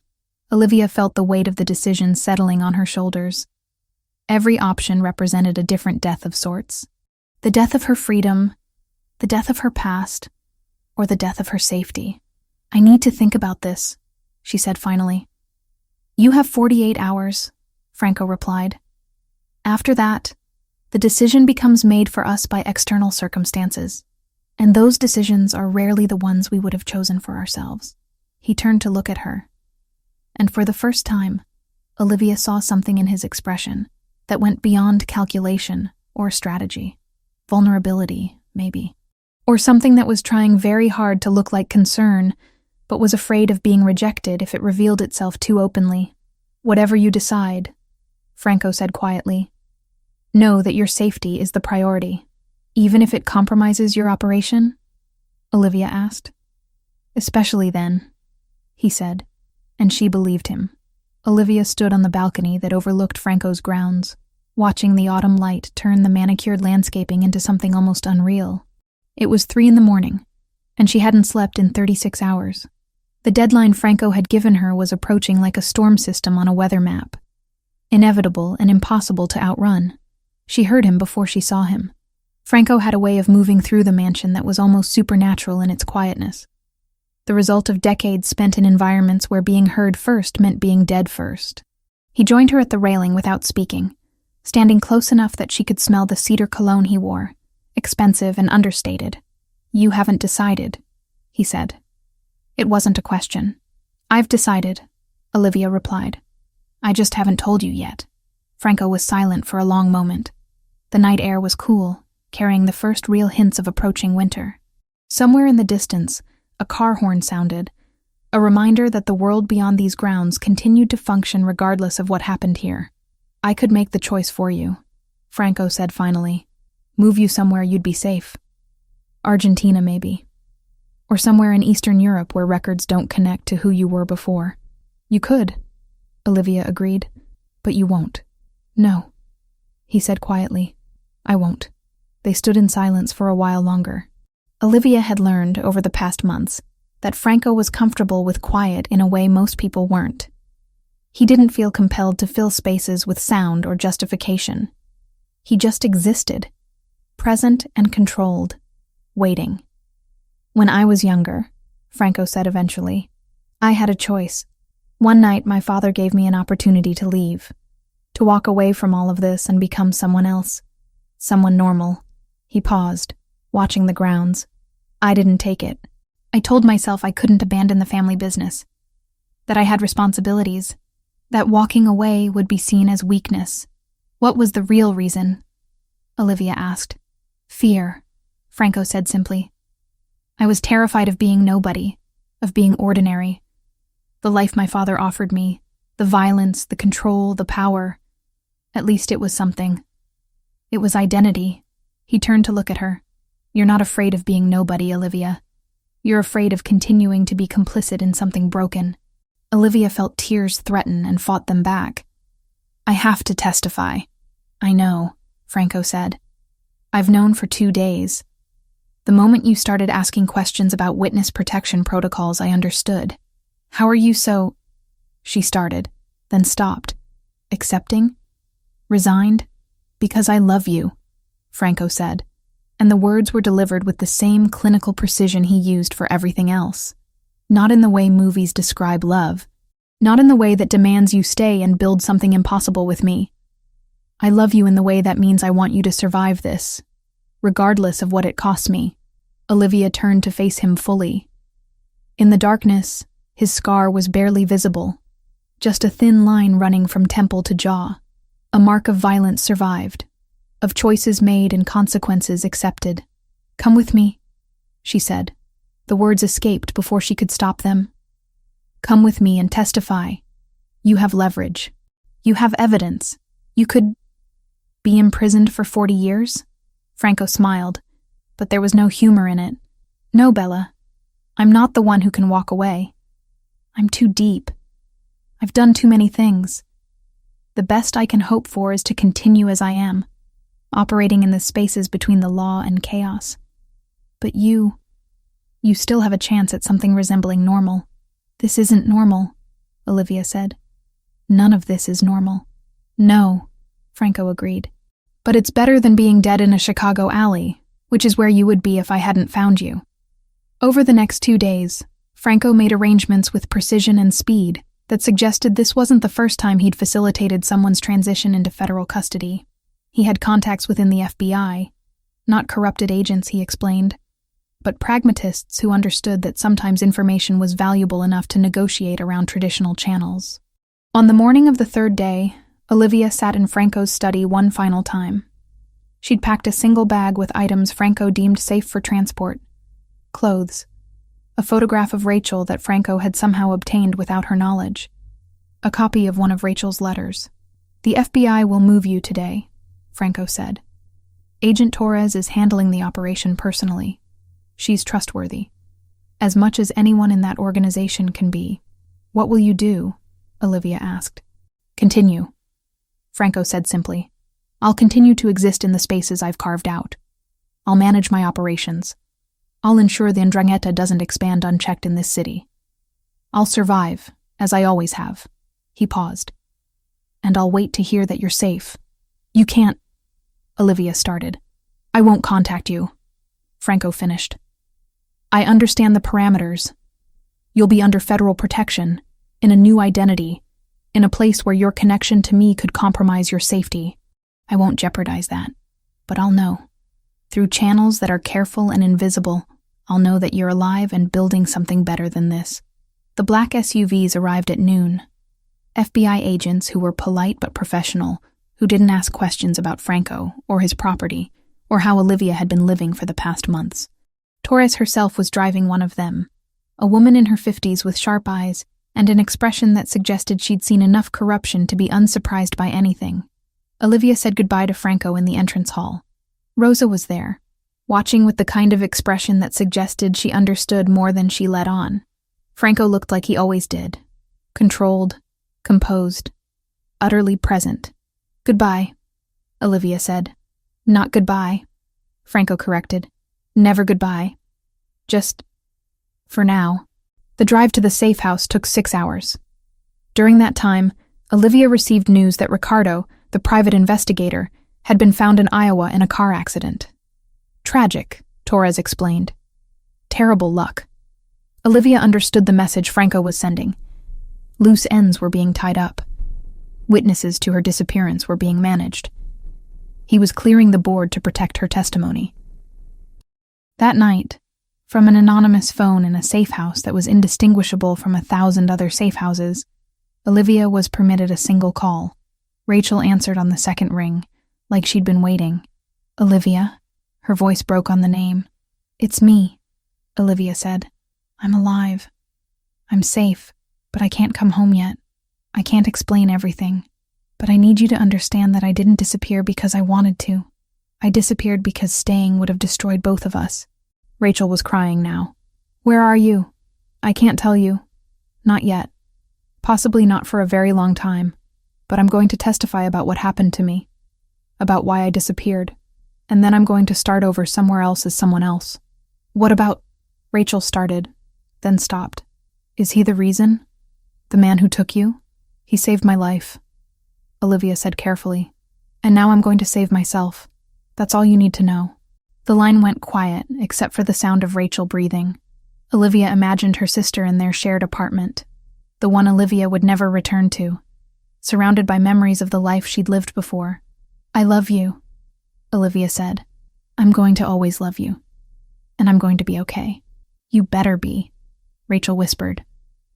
Olivia felt the weight of the decision settling on her shoulders. Every option represented a different death of sorts. The death of her freedom, the death of her past, or the death of her safety. I need to think about this, she said finally. You have 48 hours, Franco replied. After that, the decision becomes made for us by external circumstances, and those decisions are rarely the ones we would have chosen for ourselves. He turned to look at her, and for the first time, Olivia saw something in his expression that went beyond calculation or strategy. Vulnerability, maybe. Or something that was trying very hard to look like concern, but was afraid of being rejected if it revealed itself too openly. Whatever you decide, Franco said quietly. Know that your safety is the priority, even if it compromises your operation? Olivia asked. Especially then, he said, and she believed him. Olivia stood on the balcony that overlooked Franco's grounds, watching the autumn light turn the manicured landscaping into something almost unreal. It was 3 a.m, and she hadn't slept in 36 hours. The deadline Franco had given her was approaching like a storm system on a weather map. Inevitable and impossible to outrun. She heard him before she saw him. Franco had a way of moving through the mansion that was almost supernatural in its quietness. The result of decades spent in environments where being heard first meant being dead first. He joined her at the railing without speaking, standing close enough that she could smell the cedar cologne he wore, expensive and understated. You haven't decided, he said. It wasn't a question. I've decided, Olivia replied. I just haven't told you yet. Franco was silent for a long moment. The night air was cool, carrying the first real hints of approaching winter. Somewhere in the distance, a car horn sounded, a reminder that the world beyond these grounds continued to function regardless of what happened here. I could make the choice for you, Franco said finally. Move you somewhere you'd be safe. Argentina, maybe. Or somewhere in Eastern Europe where records don't connect to who you were before. You could, Olivia agreed, but you won't. No, he said quietly. I won't. They stood in silence for a while longer. Olivia had learned over the past months that Franco was comfortable with quiet in a way most people weren't. He didn't feel compelled to fill spaces with sound or justification. He just existed, present and controlled, waiting. When I was younger, Franco said eventually, I had a choice. One night my father gave me an opportunity to leave, to walk away from all of this and become someone else, someone normal. He paused, watching the grounds. I didn't take it. I told myself I couldn't abandon the family business, that I had responsibilities, that walking away would be seen as weakness. What was the real reason? Olivia asked. Fear, Franco said simply. I was terrified of being nobody, of being ordinary. The life my father offered me, the violence, the control, the power. At least it was something. It was identity. He turned to look at her. You're not afraid of being nobody, Olivia. You're afraid of continuing to be complicit in something broken. Olivia felt tears threaten and fought them back. I have to testify. I know, Franco said. I've known for 2 days. The moment you started asking questions about witness protection protocols, I understood. How are you so... She started, then stopped. Accepting? Resigned? Because I love you, Franco said, and the words were delivered with the same clinical precision he used for everything else. Not in the way movies describe love, not in the way that demands you stay and build something impossible with me. I love you in the way that means I want you to survive this, regardless of what it costs me. Olivia turned to face him fully. In the darkness, his scar was barely visible, just a thin line running from temple to jaw. A mark of violence survived, of choices made and consequences accepted. Come with me, she said. The words escaped before she could stop them. Come with me and testify. You have leverage. You have evidence. You could be imprisoned for 40 years? Franco smiled, but there was no humor in it. No, Bella. I'm not the one who can walk away. I'm too deep. I've done too many things. The best I can hope for is to continue as I am, operating in the spaces between the law and chaos. But you still have a chance at something resembling normal. This isn't normal, Olivia said. None of this is normal. No, Franco agreed. But it's better than being dead in a Chicago alley, which is where you would be if I hadn't found you. Over the next 2 days, Franco made arrangements with precision and speed that suggested this wasn't the first time he'd facilitated someone's transition into federal custody. He had contacts within the FBI, not corrupted agents, he explained, but pragmatists who understood that sometimes information was valuable enough to negotiate around traditional channels. On the morning of the 3rd day, Olivia sat in Franco's study one final time. She'd packed a single bag with items Franco deemed safe for transport. Clothes. A photograph of Rachel that Franco had somehow obtained without her knowledge. A copy of one of Rachel's letters. The FBI will move you today, Franco said. Agent Torres is handling the operation personally. She's trustworthy. As much as anyone in that organization can be. What will you do? Olivia asked. Continue, Franco said simply. I'll continue to exist in the spaces I've carved out. I'll manage my operations. I'll ensure the 'Ndrangheta doesn't expand unchecked in this city. I'll survive, as I always have. He paused. And I'll wait to hear that you're safe. You can't, Olivia started. I won't contact you, Franco finished. I understand the parameters. You'll be under federal protection, in a new identity, in a place where your connection to me could compromise your safety. I won't jeopardize that, but I'll know. Through channels that are careful and invisible, I'll know that you're alive and building something better than this. The black SUVs arrived at noon. FBI agents who were polite but professional, who didn't ask questions about Franco or his property, or how Olivia had been living for the past months. Torres herself was driving one of them, a woman in her 50s with sharp eyes and an expression that suggested she'd seen enough corruption to be unsurprised by anything. Olivia said goodbye to Franco in the entrance hall. Rosa was there, watching with the kind of expression that suggested she understood more than she let on. Franco looked like he always did. Controlled, composed, utterly present. Goodbye, Olivia said. Not goodbye, Franco corrected. Never goodbye. Just, for now. The drive to the safe house took 6 hours. During that time, Olivia received news that Ricardo, the private investigator, had been found in Iowa in a car accident. Tragic, Torres explained. Terrible luck. Olivia understood the message Franco was sending. Loose ends were being tied up. Witnesses to her disappearance were being managed. He was clearing the board to protect her testimony. That night, from an anonymous phone in a safe house that was indistinguishable from 1,000 other safe houses, Olivia was permitted a single call. Rachel answered on the second ring, like she'd been waiting. Olivia? Her voice broke on the name. It's me, Olivia said. I'm alive. I'm safe, but I can't come home yet. I can't explain everything, but I need you to understand that I didn't disappear because I wanted to. I disappeared because staying would have destroyed both of us. Rachel was crying now. Where are you? I can't tell you. Not yet. Possibly not for a very long time, but I'm going to testify about what happened to me, about why I disappeared, and then I'm going to start over somewhere else as someone else. What about... Rachel started, then stopped. Is he the reason? The man who took you? He saved my life, Olivia said carefully. And now I'm going to save myself. That's all you need to know. The line went quiet, except for the sound of Rachel breathing. Olivia imagined her sister in their shared apartment, the one Olivia would never return to, surrounded by memories of the life she'd lived before. I love you, Olivia said. I'm going to always love you. And I'm going to be okay. You better be, Rachel whispered,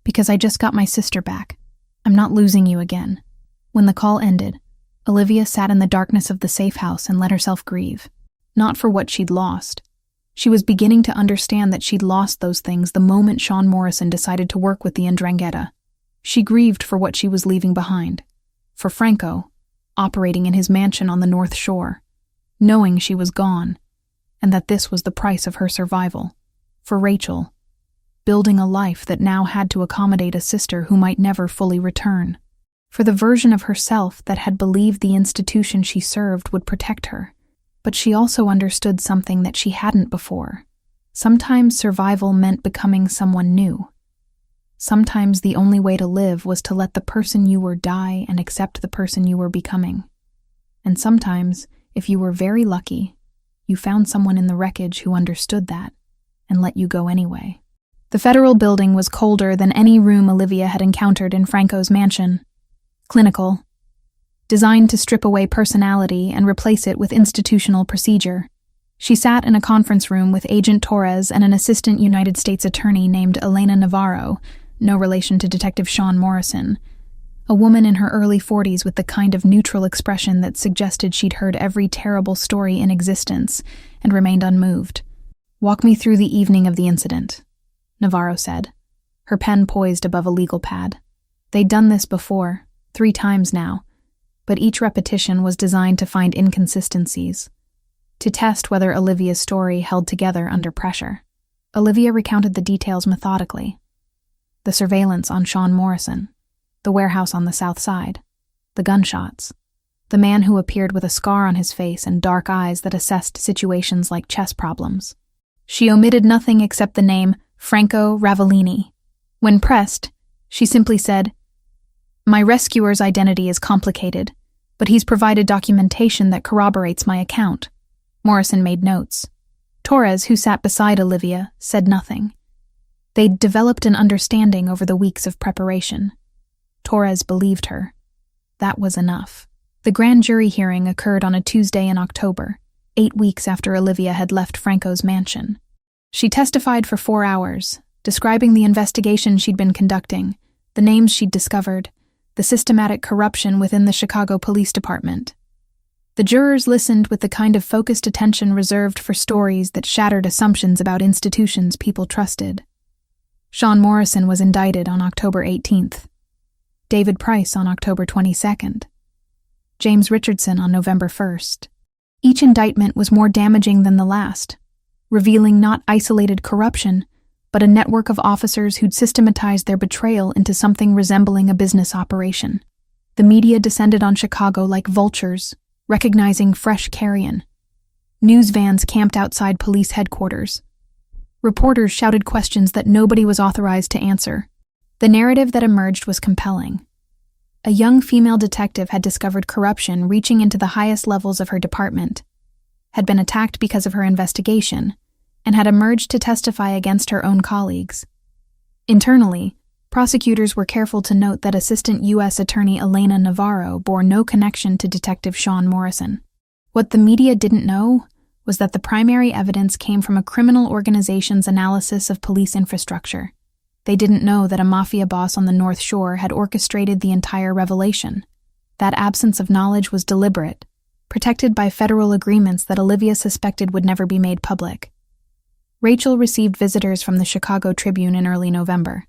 because I just got my sister back. I'm not losing you again. When the call ended, Olivia sat in the darkness of the safe house and let herself grieve. Not for what she'd lost. She was beginning to understand that she'd lost those things the moment Sean Morrison decided to work with the 'Ndrangheta. She grieved for what she was leaving behind. For Franco, operating in his mansion on the North Shore, knowing she was gone, and that this was the price of her survival. For Rachel, building a life that now had to accommodate a sister who might never fully return. For the version of herself that had believed the institution she served would protect her. But she also understood something that she hadn't before. Sometimes survival meant becoming someone new. Sometimes the only way to live was to let the person you were die and accept the person you were becoming. And sometimes, if you were very lucky, you found someone in the wreckage who understood that and let you go anyway. The federal building was colder than any room Olivia had encountered in Franco's mansion. Clinical. Designed to strip away personality and replace it with institutional procedure. She sat in a conference room with Agent Torres and an assistant United States attorney named Elena Navarro, no relation to Detective Sean Morrison, a woman in her early 40s with the kind of neutral expression that suggested she'd heard every terrible story in existence and remained unmoved. Walk me through the evening of the incident, Navarro said, her pen poised above a legal pad. They'd done this before, 3 times now, but each repetition was designed to find inconsistencies, to test whether Olivia's story held together under pressure. Olivia recounted the details methodically. The surveillance on Sean Morrison, the warehouse on the south side, the gunshots, the man who appeared with a scar on his face and dark eyes that assessed situations like chess problems. She omitted nothing except the name Franco Ravellini. When pressed, she simply said, "My rescuer's identity is complicated, but he's provided documentation that corroborates my account." Morrison made notes. Torres, who sat beside Olivia, said nothing. They'd developed an understanding over the weeks of preparation. Torres believed her. That was enough. The grand jury hearing occurred on a Tuesday in October, 8 weeks after Olivia had left Franco's mansion. She testified for 4 hours, describing the investigation she'd been conducting, the names she'd discovered, the systematic corruption within the Chicago Police Department. The jurors listened with the kind of focused attention reserved for stories that shattered assumptions about institutions people trusted. Sean Morrison was indicted on October 18th, David Price on October 22nd, James Richardson on November 1st. Each indictment was more damaging than the last, revealing not isolated corruption, but a network of officers who'd systematized their betrayal into something resembling a business operation. The media descended on Chicago like vultures, recognizing fresh carrion. News vans camped outside police headquarters. Reporters shouted questions that nobody was authorized to answer. The narrative that emerged was compelling. A young female detective had discovered corruption reaching into the highest levels of her department, had been attacked because of her investigation, and had emerged to testify against her own colleagues. Internally, prosecutors were careful to note that Assistant U.S. Attorney Elena Navarro bore no connection to Detective Sean Morrison. What the media didn't know was that the primary evidence came from a criminal organization's analysis of police infrastructure. They didn't know that a mafia boss on the North Shore had orchestrated the entire revelation. That absence of knowledge was deliberate, protected by federal agreements that Olivia suspected would never be made public. Rachel received visitors from the Chicago Tribune in early November.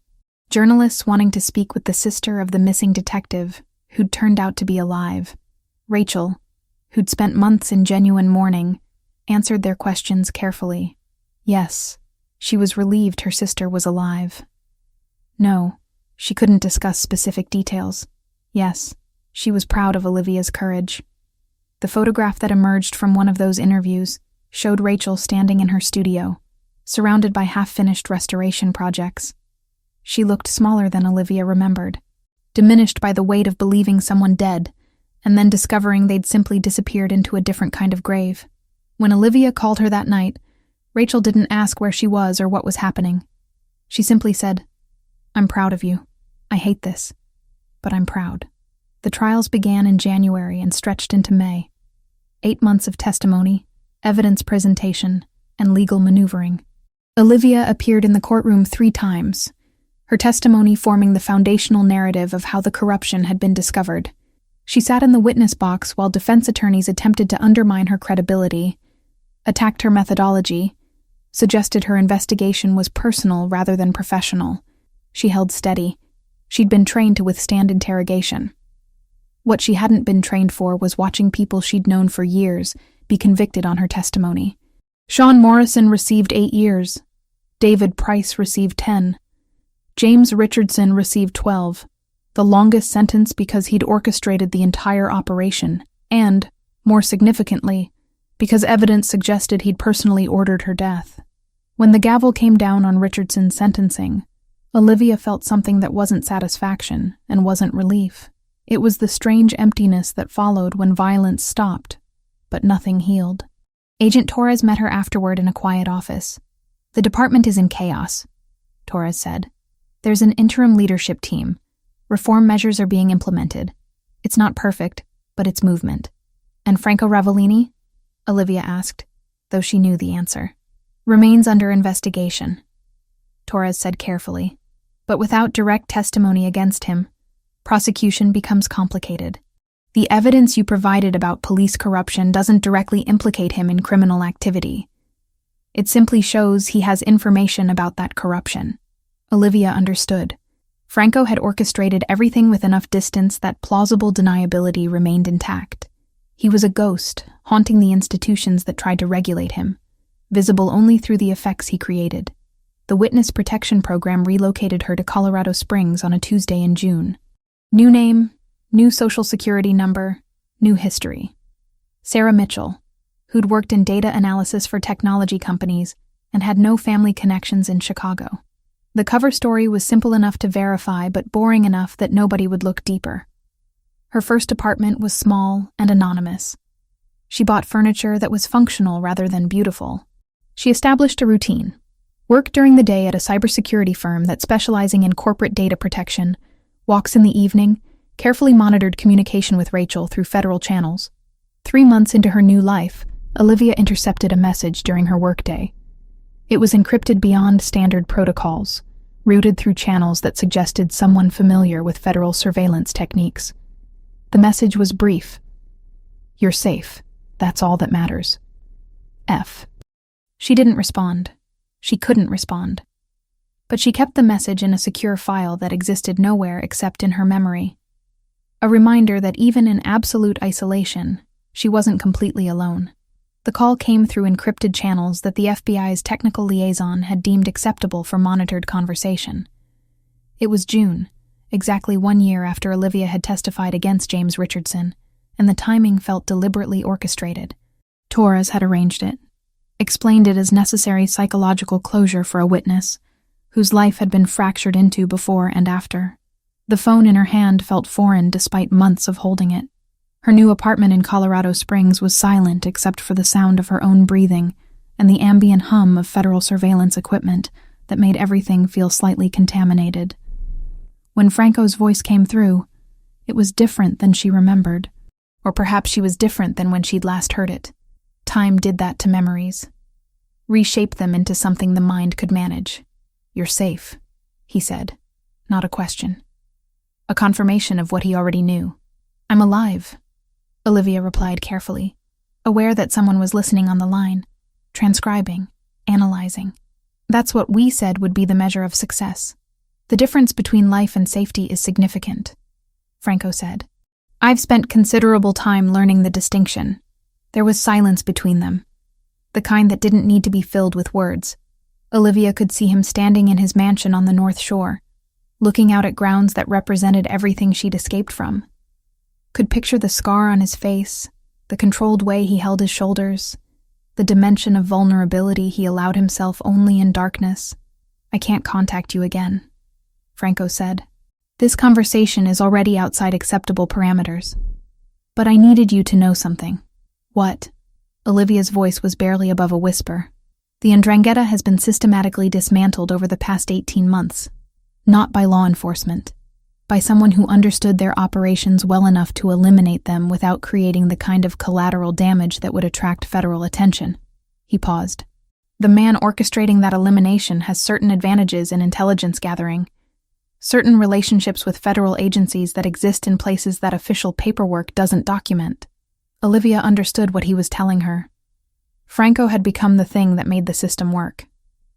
Journalists wanting to speak with the sister of the missing detective, who'd turned out to be alive. Rachel, who'd spent months in genuine mourning, answered their questions carefully. Yes, she was relieved her sister was alive. No, she couldn't discuss specific details. Yes, she was proud of Olivia's courage. The photograph that emerged from one of those interviews showed Rachel standing in her studio, surrounded by half-finished restoration projects. She looked smaller than Olivia remembered, diminished by the weight of believing someone dead, and then discovering they'd simply disappeared into a different kind of grave. When Olivia called her that night, Rachel didn't ask where she was or what was happening. She simply said, "I'm proud of you. I hate this, but I'm proud." The trials began in January and stretched into May. 8 months of testimony, evidence presentation, and legal maneuvering. Olivia appeared in the courtroom 3 times, her testimony forming the foundational narrative of how the corruption had been discovered. She sat in the witness box while defense attorneys attempted to undermine her credibility, attacked her methodology, suggested her investigation was personal rather than professional. She held steady. She'd been trained to withstand interrogation. What she hadn't been trained for was watching people she'd known for years be convicted on her testimony. Sean Morrison received 8 years. David Price received 10. James Richardson received 12, the longest sentence because he'd orchestrated the entire operation, and, more significantly, because evidence suggested he'd personally ordered her death. When the gavel came down on Richardson's sentencing, Olivia felt something that wasn't satisfaction and wasn't relief. It was the strange emptiness that followed when violence stopped, but nothing healed. Agent Torres met her afterward in a quiet office. "The department is in chaos," Torres said. "There's an interim leadership team. Reform measures are being implemented. It's not perfect, but it's movement." "And Franco Ravellini?" Olivia asked, though she knew the answer. "Remains under investigation," Torres said carefully. "But without direct testimony against him, prosecution becomes complicated. The evidence you provided about police corruption doesn't directly implicate him in criminal activity. It simply shows he has information about that corruption." Olivia understood. Franco had orchestrated everything with enough distance that plausible deniability remained intact. He was a ghost, haunting the institutions that tried to regulate him, visible only through the effects he created. The Witness Protection Program relocated her to Colorado Springs on a Tuesday in June. New name, new social security number, new history. Sarah Mitchell, who'd worked in data analysis for technology companies and had no family connections in Chicago. The cover story was simple enough to verify but boring enough that nobody would look deeper. Her first apartment was small and anonymous. She bought furniture that was functional rather than beautiful. She established a routine. Work during the day at a cybersecurity firm that specializing in corporate data protection, walks in the evening, carefully monitored communication with Rachel through federal channels. 3 months into her new life, Olivia intercepted a message during her workday. It was encrypted beyond standard protocols, routed through channels that suggested someone familiar with federal surveillance techniques. The message was brief. "You're safe. That's all that matters. F." She didn't respond. She couldn't respond. But she kept the message in a secure file that existed nowhere except in her memory. A reminder that even in absolute isolation, she wasn't completely alone. The call came through encrypted channels that the FBI's technical liaison had deemed acceptable for monitored conversation. It was June, exactly 1 year after Olivia had testified against James Richardson, and the timing felt deliberately orchestrated. Torres had arranged it, explained it as necessary psychological closure for a witness, whose life had been fractured into before and after. The phone in her hand felt foreign despite months of holding it. Her new apartment in Colorado Springs was silent except for the sound of her own breathing and the ambient hum of federal surveillance equipment that made everything feel slightly contaminated. When Franco's voice came through, it was different than she remembered, or perhaps she was different than when she'd last heard it. Time did that to memories, reshaped them into something the mind could manage. "You're safe," he said, not a question. A confirmation of what he already knew. "I'm alive," Olivia replied carefully, aware that someone was listening on the line, transcribing, analyzing. "That's what we said would be the measure of success. The difference between life and safety is significant," Franco said. "I've spent considerable time learning the distinction." There was silence between them, the kind that didn't need to be filled with words. Olivia could see him standing in his mansion on the North Shore, looking out at grounds that represented everything she'd escaped from. Could picture the scar on his face, the controlled way he held his shoulders, the dimension of vulnerability he allowed himself only in darkness. "I can't contact you again," Franco said. "This conversation is already outside acceptable parameters. But I needed you to know something." "What?" Olivia's voice was barely above a whisper. "The Ndrangheta has been systematically dismantled over the past 18 months. Not by law enforcement. By someone who understood their operations well enough to eliminate them without creating the kind of collateral damage that would attract federal attention." He paused. "The man orchestrating that elimination has certain advantages in intelligence gathering, certain relationships with federal agencies that exist in places that official paperwork doesn't document." Olivia understood what he was telling her. Franco had become the thing that made the system work.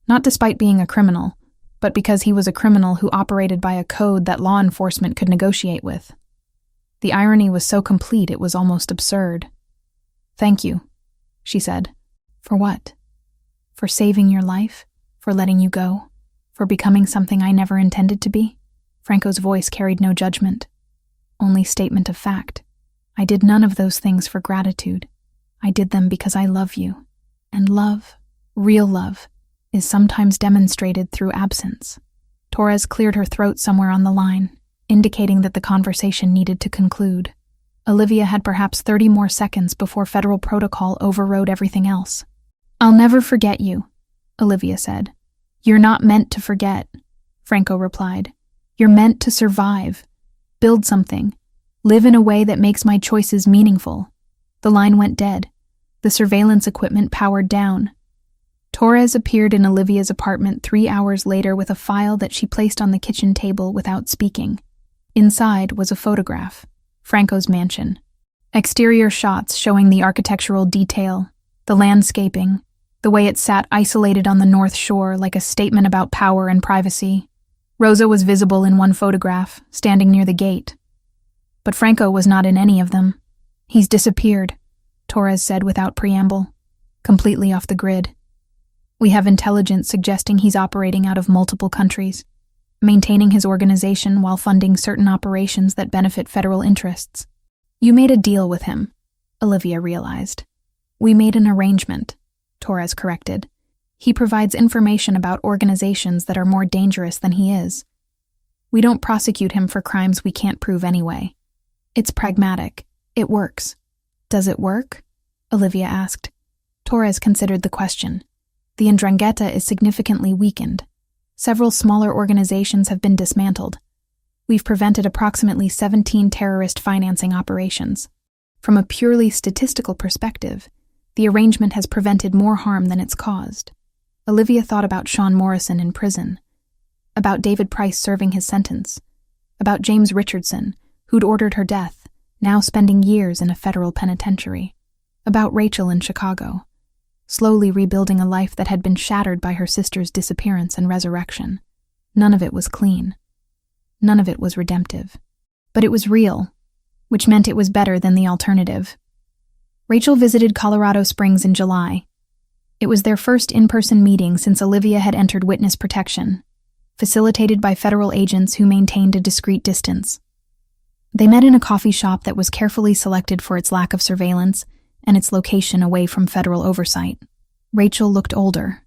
Not despite being a criminal, but because he was a criminal who operated by a code that law enforcement could negotiate with. The irony was so complete it was almost absurd. "Thank you," she said. "For what?" "For saving your life, for letting you go, for becoming something I never intended to be." Franco's voice carried no judgment, only statement of fact. "I did none of those things for gratitude. I did them because I love you. And love, real love, is sometimes demonstrated through absence." Torres cleared her throat somewhere on the line, indicating that the conversation needed to conclude. Olivia had perhaps 30 more seconds before federal protocol overrode everything else. "I'll never forget you," Olivia said. "You're not meant to forget," Franco replied. "You're meant to survive, build something, live in a way that makes my choices meaningful." The line went dead. The surveillance equipment powered down. Torres appeared in Olivia's apartment 3 hours later with a file that she placed on the kitchen table without speaking. Inside was a photograph, Franco's mansion. Exterior shots showing the architectural detail, the landscaping, the way it sat isolated on the North Shore like a statement about power and privacy. Rosa was visible in one photograph, standing near the gate. But Franco was not in any of them. He's disappeared, Torres said without preamble, completely off the grid. We have intelligence suggesting he's operating out of multiple countries, maintaining his organization while funding certain operations that benefit federal interests. You made a deal with him, Olivia realized. We made an arrangement, Torres corrected. He provides information about organizations that are more dangerous than he is. We don't prosecute him for crimes we can't prove anyway. It's pragmatic. It works. Does it work? Olivia asked. Torres considered the question. The 'Ndrangheta is significantly weakened. Several smaller organizations have been dismantled. We've prevented approximately 17 terrorist financing operations. From a purely statistical perspective, the arrangement has prevented more harm than it's caused. Olivia thought about Sean Morrison in prison, about David Price serving his sentence, about James Richardson, who'd ordered her death, now spending years in a federal penitentiary, about Rachel in Chicago, slowly rebuilding a life that had been shattered by her sister's disappearance and resurrection. None of it was clean. None of it was redemptive. But it was real, which meant it was better than the alternative. Rachel visited Colorado Springs in July. It was their first in-person meeting since Olivia had entered witness protection, facilitated by federal agents who maintained a discreet distance. They met in a coffee shop that was carefully selected for its lack of surveillance and its location away from federal oversight. Rachel looked older.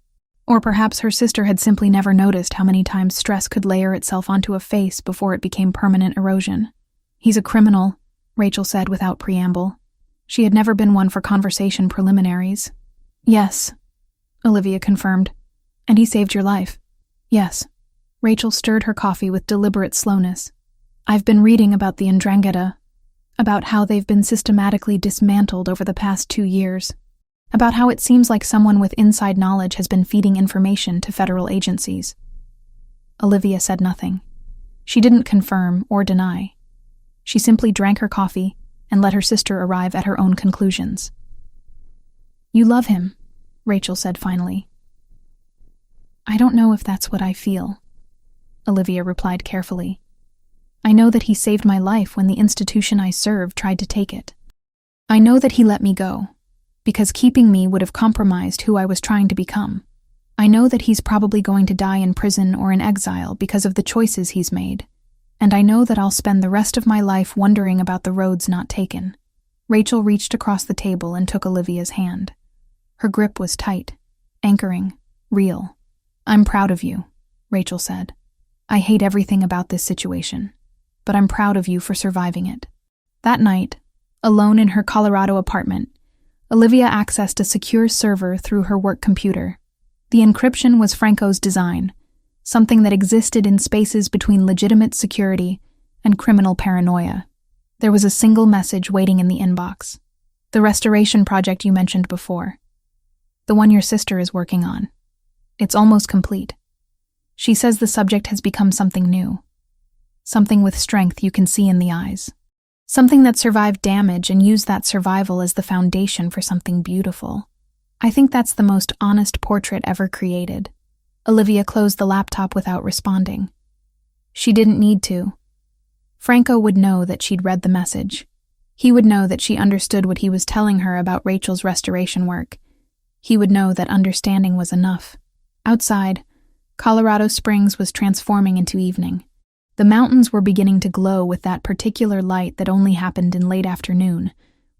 Or perhaps her sister had simply never noticed how many times stress could layer itself onto a face before it became permanent erosion. He's a criminal, Rachel said without preamble. She had never been one for conversation preliminaries. Yes, Olivia confirmed. And he saved your life. Yes. Rachel stirred her coffee with deliberate slowness. I've been reading about the 'Ndrangheta, about how they've been systematically dismantled over the past 2 years, about how it seems like someone with inside knowledge has been feeding information to federal agencies. Olivia said nothing. She didn't confirm or deny. She simply drank her coffee and let her sister arrive at her own conclusions. You love him, Rachel said finally. I don't know if that's what I feel, Olivia replied carefully. I know that he saved my life when the institution I serve tried to take it. I know that he let me go, because keeping me would have compromised who I was trying to become. I know that he's probably going to die in prison or in exile because of the choices he's made, and I know that I'll spend the rest of my life wondering about the roads not taken. Rachel reached across the table and took Olivia's hand. Her grip was tight, anchoring, real. I'm proud of you, Rachel said. I hate everything about this situation, but I'm proud of you for surviving it. That night, alone in her Colorado apartment, Olivia accessed a secure server through her work computer. The encryption was Franco's design, something that existed in spaces between legitimate security and criminal paranoia. There was a single message waiting in the inbox. The restoration project you mentioned before. The one your sister is working on. It's almost complete. She says the subject has become something new. Something with strength you can see in the eyes. Something that survived damage and used that survival as the foundation for something beautiful. I think that's the most honest portrait ever created. Olivia closed the laptop without responding. She didn't need to. Franco would know that she'd read the message. He would know that she understood what he was telling her about Rachel's restoration work. He would know that understanding was enough. Outside, Colorado Springs was transforming into evening. The mountains were beginning to glow with that particular light that only happened in late afternoon,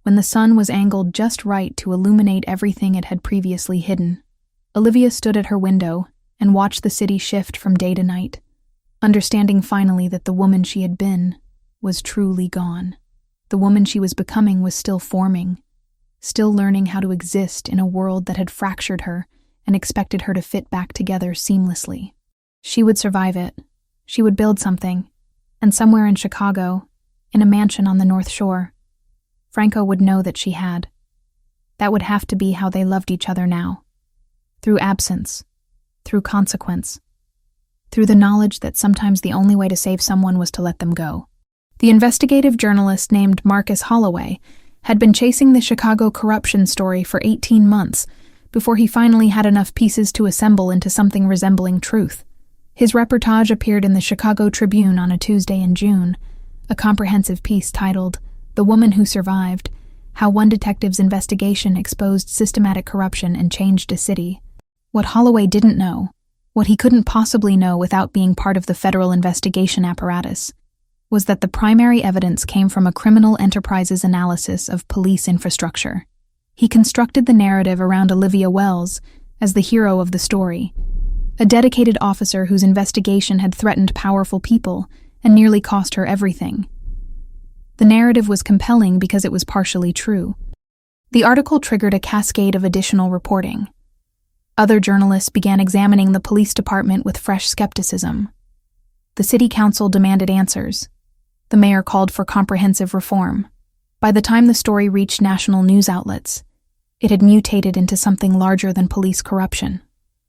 when the sun was angled just right to illuminate everything it had previously hidden. Olivia stood at her window and watched the city shift from day to night, understanding finally that the woman she had been was truly gone. The woman she was becoming was still forming, still learning how to exist in a world that had fractured her and expected her to fit back together seamlessly. She would survive it. She would build something, and somewhere in Chicago, in a mansion on the North Shore, Franco would know that she had. That would have to be how they loved each other now. Through absence, through consequence, through the knowledge that sometimes the only way to save someone was to let them go. The investigative journalist named Marcus Holloway had been chasing the Chicago corruption story for 18 months before he finally had enough pieces to assemble into something resembling truth. His reportage appeared in the Chicago Tribune on a Tuesday in June, a comprehensive piece titled "The Woman Who Survived: How One Detective's Investigation Exposed Systematic Corruption and Changed a City." What Holloway didn't know, what he couldn't possibly know without being part of the federal investigation apparatus, was that the primary evidence came from a criminal enterprise's analysis of police infrastructure. He constructed the narrative around Olivia Wells as the hero of the story, a dedicated officer whose investigation had threatened powerful people and nearly cost her everything. The narrative was compelling because it was partially true. The article triggered a cascade of additional reporting. Other journalists began examining the police department with fresh skepticism. The city council demanded answers. The mayor called for comprehensive reform. By the time the story reached national news outlets, it had mutated into something larger than police corruption.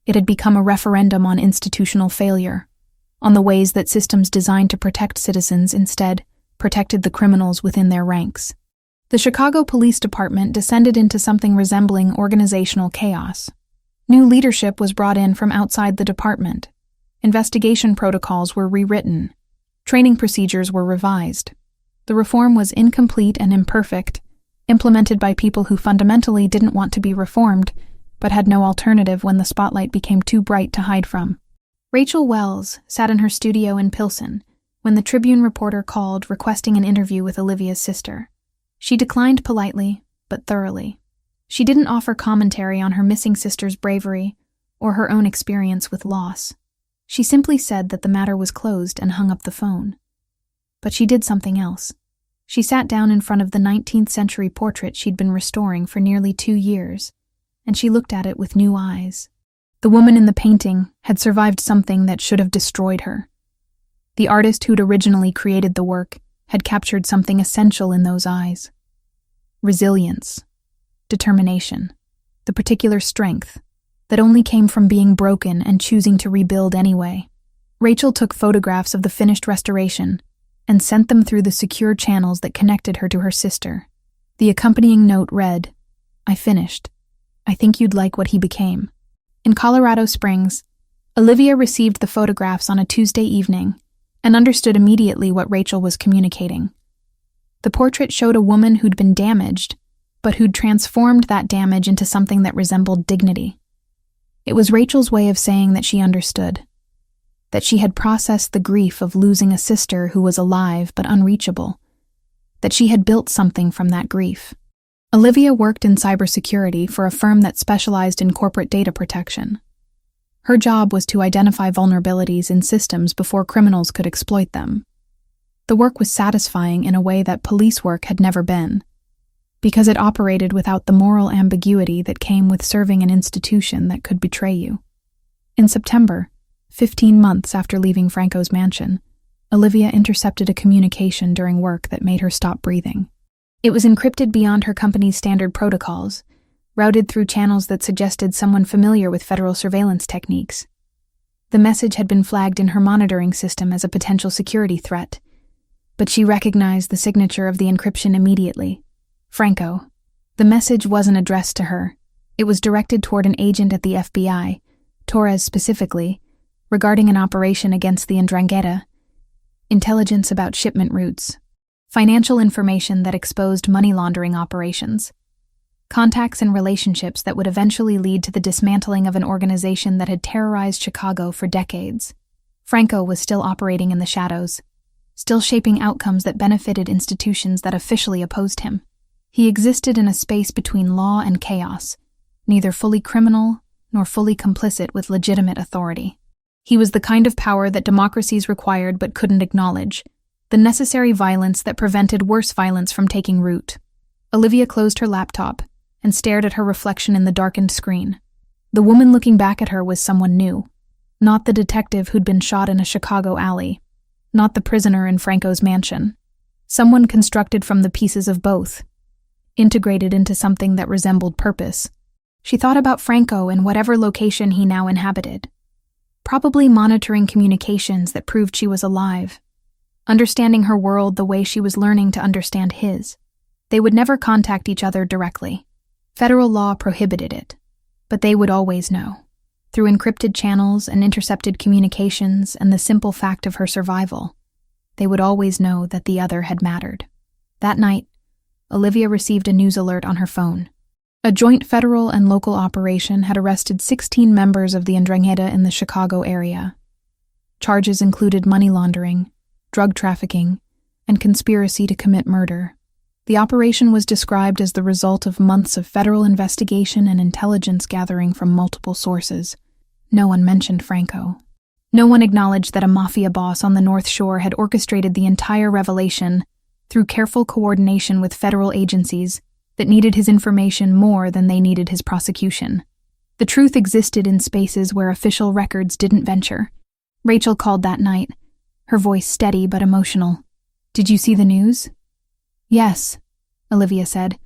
It had become a referendum on institutional failure, on the ways that systems designed to protect citizens instead protected the criminals within their ranks. The Chicago Police Department descended into something resembling organizational chaos. New leadership was brought in from outside the department. Investigation protocols were rewritten. Training procedures were revised. The reform was incomplete and imperfect, implemented by people who fundamentally didn't want to be reformed, but had no alternative when the spotlight became too bright to hide from. Rachel Wells sat in her studio in Pilsen when the Tribune reporter called requesting an interview with Olivia's sister. She declined politely, but thoroughly. She didn't offer commentary on her missing sister's bravery or her own experience with loss. She simply said that the matter was closed and hung up the phone. But she did something else. She sat down in front of the 19th century portrait she'd been restoring for nearly 2 years, and she looked at it with new eyes. The woman in the painting had survived something that should have destroyed her. The artist who'd originally created the work had captured something essential in those eyes. Resilience, determination, the particular strength that only came from being broken and choosing to rebuild anyway. Rachel took photographs of the finished restoration and sent them through the secure channels that connected her to her sister. The accompanying note read, "I finished. I think you'd like what he became." In Colorado Springs, Olivia received the photographs on a Tuesday evening and understood immediately what Rachel was communicating. The portrait showed a woman who'd been damaged, but who'd transformed that damage into something that resembled dignity. It was Rachel's way of saying that she understood, that she had processed the grief of losing a sister who was alive but unreachable, that she had built something from that grief. Olivia worked in cybersecurity for a firm that specialized in corporate data protection. Her job was to identify vulnerabilities in systems before criminals could exploit them. The work was satisfying in a way that police work had never been, because it operated without the moral ambiguity that came with serving an institution that could betray you. In September, 15 months after leaving Franco's mansion, Olivia intercepted a communication during work that made her stop breathing. It was encrypted beyond her company's standard protocols, routed through channels that suggested someone familiar with federal surveillance techniques. The message had been flagged in her monitoring system as a potential security threat, but she recognized the signature of the encryption immediately. Franco. The message wasn't addressed to her. It was directed toward an agent at the FBI, Torres specifically, regarding an operation against the Ndrangheta, intelligence about shipment routes, financial information that exposed money laundering operations, contacts and relationships that would eventually lead to the dismantling of an organization that had terrorized Chicago for decades. Franco was still operating in the shadows, still shaping outcomes that benefited institutions that officially opposed him. He existed in a space between law and chaos, neither fully criminal nor fully complicit with legitimate authority. He was the kind of power that democracies required but couldn't acknowledge, the necessary violence that prevented worse violence from taking root. Olivia closed her laptop and stared at her reflection in the darkened screen. The woman looking back at her was someone new, not the detective who'd been shot in a Chicago alley, not the prisoner in Franco's mansion. Someone constructed from the pieces of both, integrated into something that resembled purpose. She thought about Franco in whatever location he now inhabited, probably monitoring communications that proved she was alive, understanding her world the way she was learning to understand his. They would never contact each other directly. Federal law prohibited it, but they would always know, through encrypted channels and intercepted communications and the simple fact of her survival. They would always know that the other had mattered. That night, Olivia received a news alert on her phone. A joint federal and local operation had arrested 16 members of the Ndrangheta in the Chicago area. Charges included money laundering, drug trafficking, and conspiracy to commit murder. The operation was described as the result of months of federal investigation and intelligence gathering from multiple sources. No one mentioned Franco. No one acknowledged that a mafia boss on the North Shore had orchestrated the entire revelation through careful coordination with federal agencies that needed his information more than they needed his prosecution. The truth existed in spaces where official records didn't venture. Rachel called that night, her voice steady but emotional. "Did you see the news?" "Yes," Olivia said.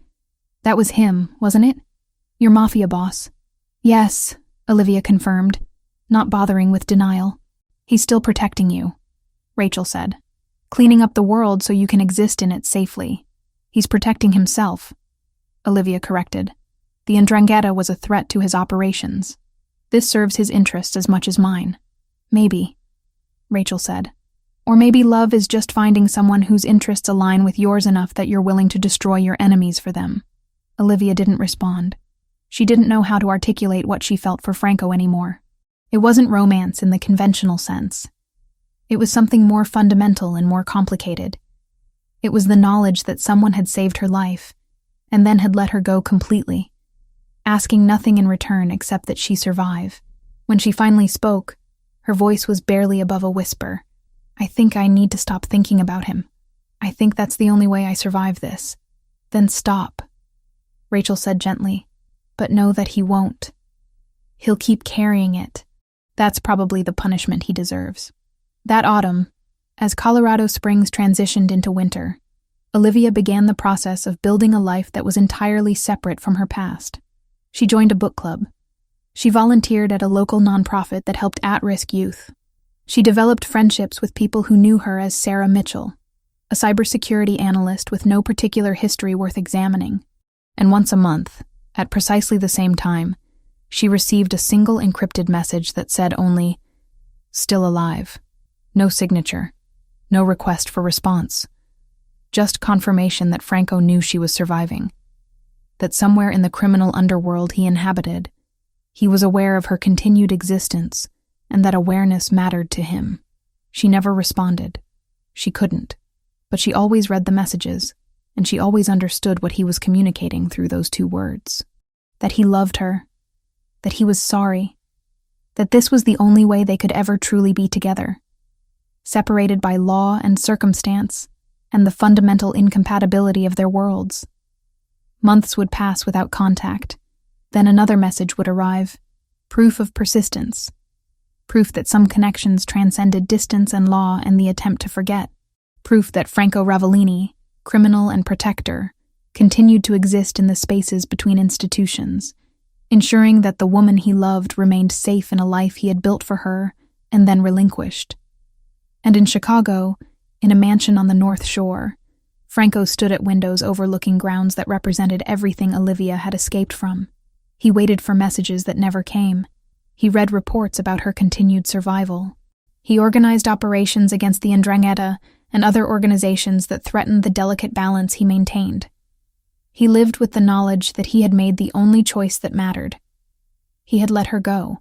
"That was him, wasn't it? Your mafia boss." "Yes," Olivia confirmed, not bothering with denial. "He's still protecting you," Rachel said. "Cleaning up the world so you can exist in it safely. He's protecting himself," Olivia corrected. "The Ndrangheta was a threat to his operations. This serves his interests as much as mine." "Maybe," Rachel said. "Or maybe love is just finding someone whose interests align with yours enough that you're willing to destroy your enemies for them." Olivia didn't respond. She didn't know how to articulate what she felt for Franco anymore. It wasn't romance in the conventional sense. It was something more fundamental and more complicated. It was the knowledge that someone had saved her life, and then had let her go completely, asking nothing in return except that she survive. When she finally spoke, her voice was barely above a whisper. "I think I need to stop thinking about him. I think that's the only way I survive this." "Then stop," Rachel said gently, "but know that he won't. He'll keep carrying it. That's probably the punishment he deserves." That autumn, as Colorado Springs transitioned into winter, Olivia began the process of building a life that was entirely separate from her past. She joined a book club. She volunteered at a local nonprofit that helped at-risk youth. She developed friendships with people who knew her as Sarah Mitchell, a cybersecurity analyst with no particular history worth examining. And once a month, at precisely the same time, she received a single encrypted message that said only, "Still alive." No signature, no request for response. Just confirmation that Franco knew she was surviving. That somewhere in the criminal underworld he inhabited, he was aware of her continued existence, and that awareness mattered to him. She never responded. She couldn't. But she always read the messages, and she always understood what he was communicating through those two words. That he loved her, that he was sorry, that this was the only way they could ever truly be together. Separated by law and circumstance, and the fundamental incompatibility of their worlds. Months would pass without contact. Then another message would arrive, proof of persistence. Proof that some connections transcended distance and law and the attempt to forget. Proof that Franco Ravellini, criminal and protector, continued to exist in the spaces between institutions, ensuring that the woman he loved remained safe in a life he had built for her and then relinquished. And in Chicago, in a mansion on the North Shore, Franco stood at windows overlooking grounds that represented everything Olivia had escaped from. He waited for messages that never came. He read reports about her continued survival. He organized operations against the Ndrangheta and other organizations that threatened the delicate balance he maintained. He lived with the knowledge that he had made the only choice that mattered. He had let her go.